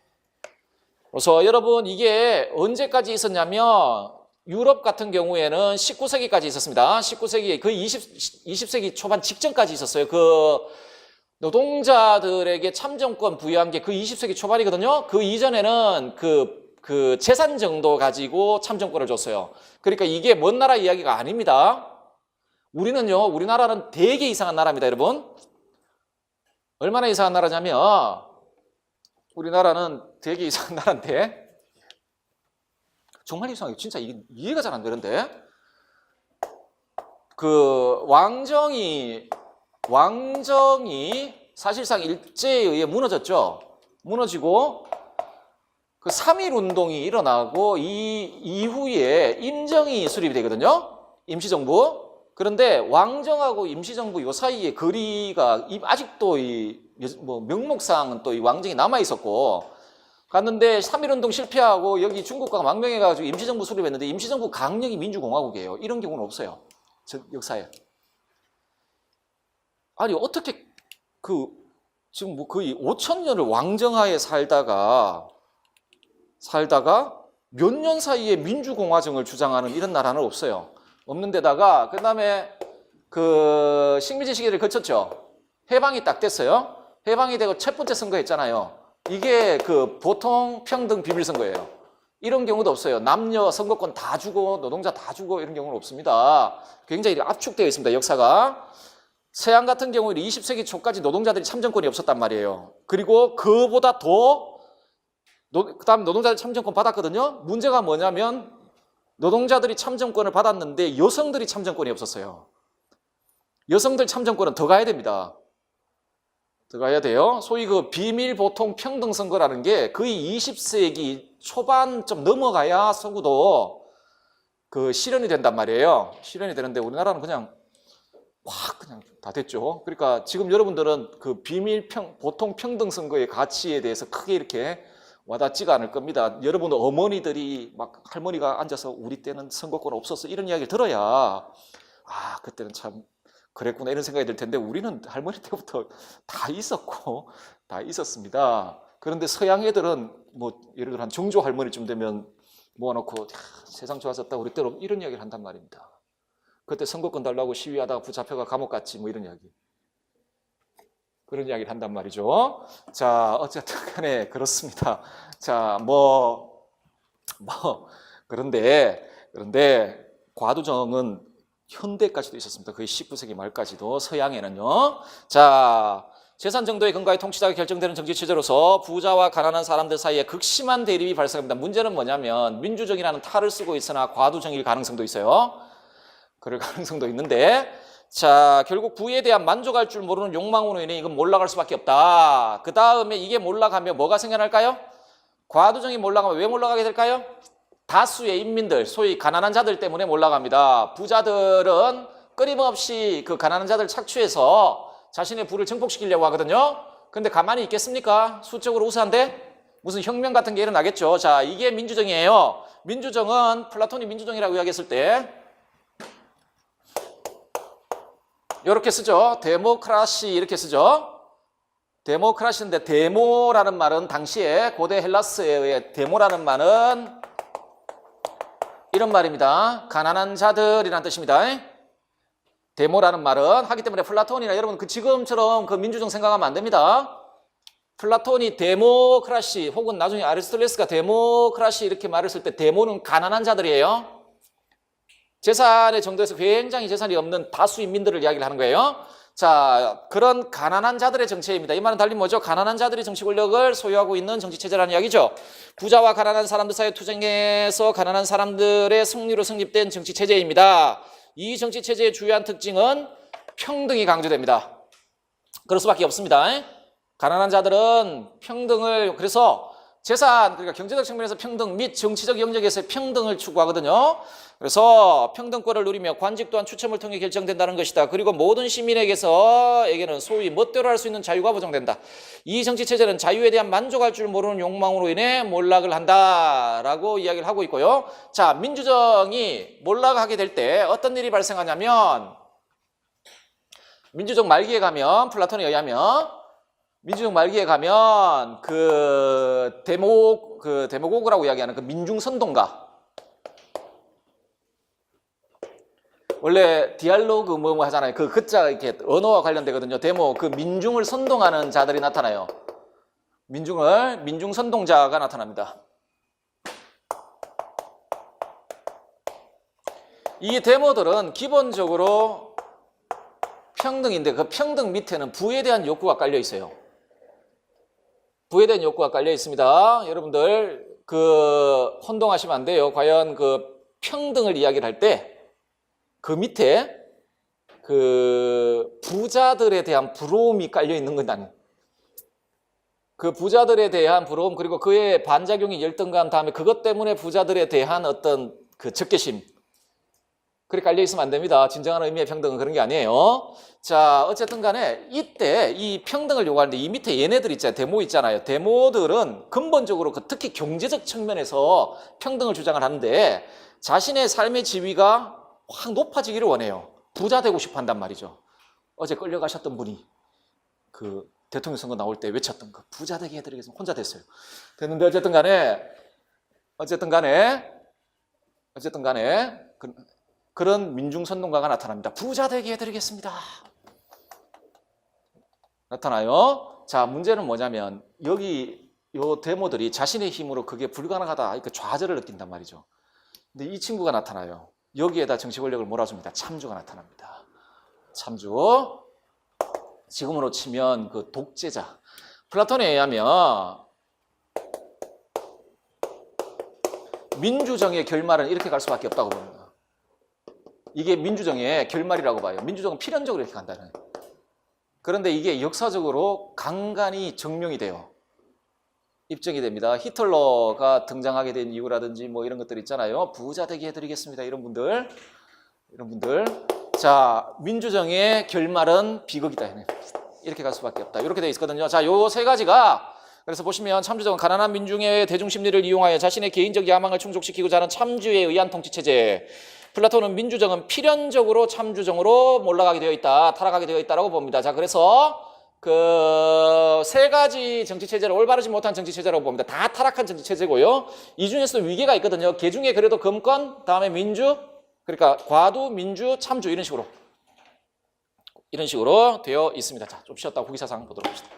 그래서 여러분 이게 언제까지 있었냐면 유럽 같은 경우에는 19세기까지 있었습니다. 19세기 그 20세기 초반 직전까지 있었어요. 그 노동자들에게 참정권 부여한 게 그 20세기 초반이거든요. 그 이전에는 그 재산 정도 가지고 참정권을 줬어요. 그러니까 이게 먼 나라 이야기가 아닙니다. 우리나라는 되게 이상한 나라입니다, 여러분. 얼마나 이상한 나라냐면 우리나라는 되게 이상한 나라인데 정말 이상해요. 진짜 이게 이해가 잘 안 되는데 그 왕정이 사실상 일제에 의해 무너졌죠. 무너지고 그 3.1 운동이 일어나고 이 이후에 임정이 수립이 되거든요. 임시정부. 그런데 왕정하고 임시정부 요 사이에 거리가 아직도 뭐 명목상은 또 이 왕정이 남아 있었고, 갔는데 3.1운동 실패하고 여기 중국과 망명해가지고 임시정부 수립했는데 임시정부 강력히 민주공화국이에요. 이런 경우는 없어요. 역사에. 아니 어떻게 지금 뭐 거의 5,000년을 왕정하에 살다가 몇 년 사이에 민주공화정을 주장하는 이런 나라는 없어요. 없는 데다가 그다음에 그 식민지 시기를 거쳤죠. 해방이 딱 됐어요. 해방이 되고 첫 번째 선거 했잖아요. 이게 그 보통 평등 비밀 선거예요. 이런 경우도 없어요. 남녀 선거권 다 주고 노동자 다 주고 이런 경우는 없습니다. 굉장히 압축되어 있습니다. 역사가. 서양 같은 경우는 20세기 초까지 노동자들이 참정권이 없었단 말이에요. 그리고 그보다 더 그다음 노동자들 참정권 받았거든요. 문제가 뭐냐면 노동자들이 참정권을 받았는데 여성들이 참정권이 없었어요. 여성들 참정권은 더 가야 됩니다. 더 가야 돼요. 소위 그 비밀 보통 평등 선거라는 게 거의 20세기 초반 좀 넘어가야 서구도 그 실현이 된단 말이에요. 실현이 되는데 우리나라는 그냥 다 됐죠. 그러니까 지금 여러분들은 그 비밀 보통 평등 선거의 가치에 대해서 크게 이렇게 와닿지가 않을 겁니다. 여러분 어머니들이 막 할머니가 앉아서 우리 때는 선거권 없었어 이런 이야기를 들어야 그때는 참 그랬구나 이런 생각이 들 텐데 우리는 할머니 때부터 다 있었고 다 있었습니다. 그런데 서양 애들은 뭐 예를 들어 한 정조 할머니쯤 되면 모아놓고 세상 좋아졌다 우리 때로 이런 이야기를 한단 말입니다. 그때 선거권 달라고 시위하다가 붙잡혀가 감옥 갔지 뭐 이런 이야기. 그런 이야기를 한단 말이죠. 자, 어쨌든 간에 그렇습니다. 자, 그런데 과두정은 현대까지도 있었습니다. 거의 19세기 말까지도 서양에는요. 자, 재산 정도의 근거에 통치자가 결정되는 정치체제로서 부자와 가난한 사람들 사이에 극심한 대립이 발생합니다. 문제는 뭐냐면 민주정이라는 탈을 쓰고 있으나 과두정일 가능성도 있어요. 그럴 가능성도 있는데 자, 결국 부에 대한 만족할 줄 모르는 욕망으로 인해 이건 몰락할 수밖에 없다. 그 다음에 이게 몰락하면 뭐가 생겨날까요? 과두정이 몰락하면 왜 몰락하게 될까요? 다수의 인민들, 소위 가난한 자들 때문에 몰락합니다. 부자들은 끊임없이 그 가난한 자들 착취해서 자신의 부를 증폭시키려고 하거든요. 근데 가만히 있겠습니까? 수적으로 우세한데? 무슨 혁명 같은 게 일어나겠죠. 자, 이게 민주정이에요. 민주정은 플라톤이 민주정이라고 이야기했을 때 이렇게 쓰죠. 데모크라시 이렇게 쓰죠. 데모크라시인데 데모라는 말은 당시에 고대 헬라스에 의해 데모라는 말은 이런 말입니다. 가난한 자들이라는 뜻입니다. 데모라는 말은 하기 때문에 플라톤이나 여러분 지금처럼 그 민주정 생각하면 안 됩니다. 플라톤이 데모크라시 혹은 나중에 아리스토텔레스가 데모크라시 이렇게 말을 쓸 때 데모는 가난한 자들이에요. 재산의 정도에서 굉장히 재산이 없는 다수 인민들을 이야기를 하는 거예요. 자, 그런 가난한 자들의 정체입니다. 이 말은 달리 뭐죠? 가난한 자들이 정치 권력을 소유하고 있는 정치체제라는 이야기죠. 부자와 가난한 사람들 사이의 투쟁에서 가난한 사람들의 승리로 성립된 정치체제입니다. 이 정치체제의 주요한 특징은 평등이 강조됩니다. 그럴 수밖에 없습니다. 가난한 자들은 평등을 그래서 재산, 그러니까 경제적 측면에서 평등 및 정치적 영역에서의 평등을 추구하거든요. 그래서 평등권을 누리며 관직 또한 추첨을 통해 결정된다는 것이다. 그리고 모든 시민에게는 소위 멋대로 할 수 있는 자유가 보장된다. 이 정치체제는 자유에 대한 만족할 줄 모르는 욕망으로 인해 몰락을 한다라고 이야기를 하고 있고요. 자, 민주정이 몰락하게 될 때 어떤 일이 발생하냐면 민주정 말기에 가면 플라톤에 의하면 민주정 말기에 가면 데모고그라고 이야기하는 그 민중선동가 원래 디알로그 뭐 하잖아요. 그 글자가 이렇게 언어와 관련되거든요. 데모 그 민중을 선동하는 자들이 나타나요. 민중선동자가 나타납니다. 이 데모들은 기본적으로 평등인데 그 평등 밑에는 부에 대한 욕구가 깔려 있어요. 부에 대한 욕구가 깔려 있습니다. 여러분들 혼동하시면 안 돼요. 과연 평등을 이야기를 할 때 그 밑에 부자들에 대한 부러움이 깔려 있는 건 아니에요. 그 부자들에 대한 부러움 그리고 그의 반작용이 열등감 다음에 그것 때문에 부자들에 대한 어떤 적개심 그렇게 깔려 있으면 안 됩니다. 진정한 의미의 평등은 그런 게 아니에요. 자, 어쨌든 간에 이때 이 평등을 요구하는데 이 밑에 얘네들 있잖아요. 데모 있잖아요. 데모들은 근본적으로 특히 경제적 측면에서 평등을 주장을 하는데 자신의 삶의 지위가 확 높아지기를 원해요. 부자 되고 싶어 한단 말이죠. 어제 끌려가셨던 분이 그 대통령 선거 나올 때 외쳤던 거 부자 되게 해드리겠습니다. 혼자 됐어요. 됐는데 어쨌든 간에 그런 민중선동가가 나타납니다. 부자 되게 해드리겠습니다. 나타나요. 자, 문제는 뭐냐면 여기 요 데모들이 자신의 힘으로 그게 불가능하다 이렇게 좌절을 느낀단 말이죠. 근데 이 친구가 나타나요. 여기에다 정치 권력을 몰아줍니다. 참주가 나타납니다. 참주. 지금으로 치면 그 독재자. 플라톤에 의하면 민주정의 결말은 이렇게 갈 수밖에 없다고 봅니다. 이게 민주정의 결말이라고 봐요. 민주정은 필연적으로 이렇게 간다는. 그런데 이게 역사적으로 간간히 증명이 돼요. 입증이 됩니다. 히틀러가 등장하게 된 이유라든지 뭐 이런 것들 있잖아요. 부자 되게 해드리겠습니다. 이런 분들. 자, 민주정의 결말은 비극이다. 이렇게 갈 수밖에 없다. 이렇게 돼 있거든요. 자, 요 세 가지가 그래서 보시면 참주정은 가난한 민중의 대중심리를 이용하여 자신의 개인적 야망을 충족시키고자 하는 참주에 의한 통치체제. 플라톤은 민주정은 필연적으로 참주정으로 몰락하게 되어 있다. 타락하게 되어 있다라고 봅니다. 자, 그래서 그 세 가지 정치체제를 올바르지 못한 정치체제라고 봅니다. 다 타락한 정치체제고요. 이 중에서도 위계가 있거든요. 개 중에 그래도 금권, 다음에 민주, 그러니까 과두, 민주, 참주 이런 식으로 되어 있습니다. 자, 좀 쉬었다 고기사상 보도록 합시다.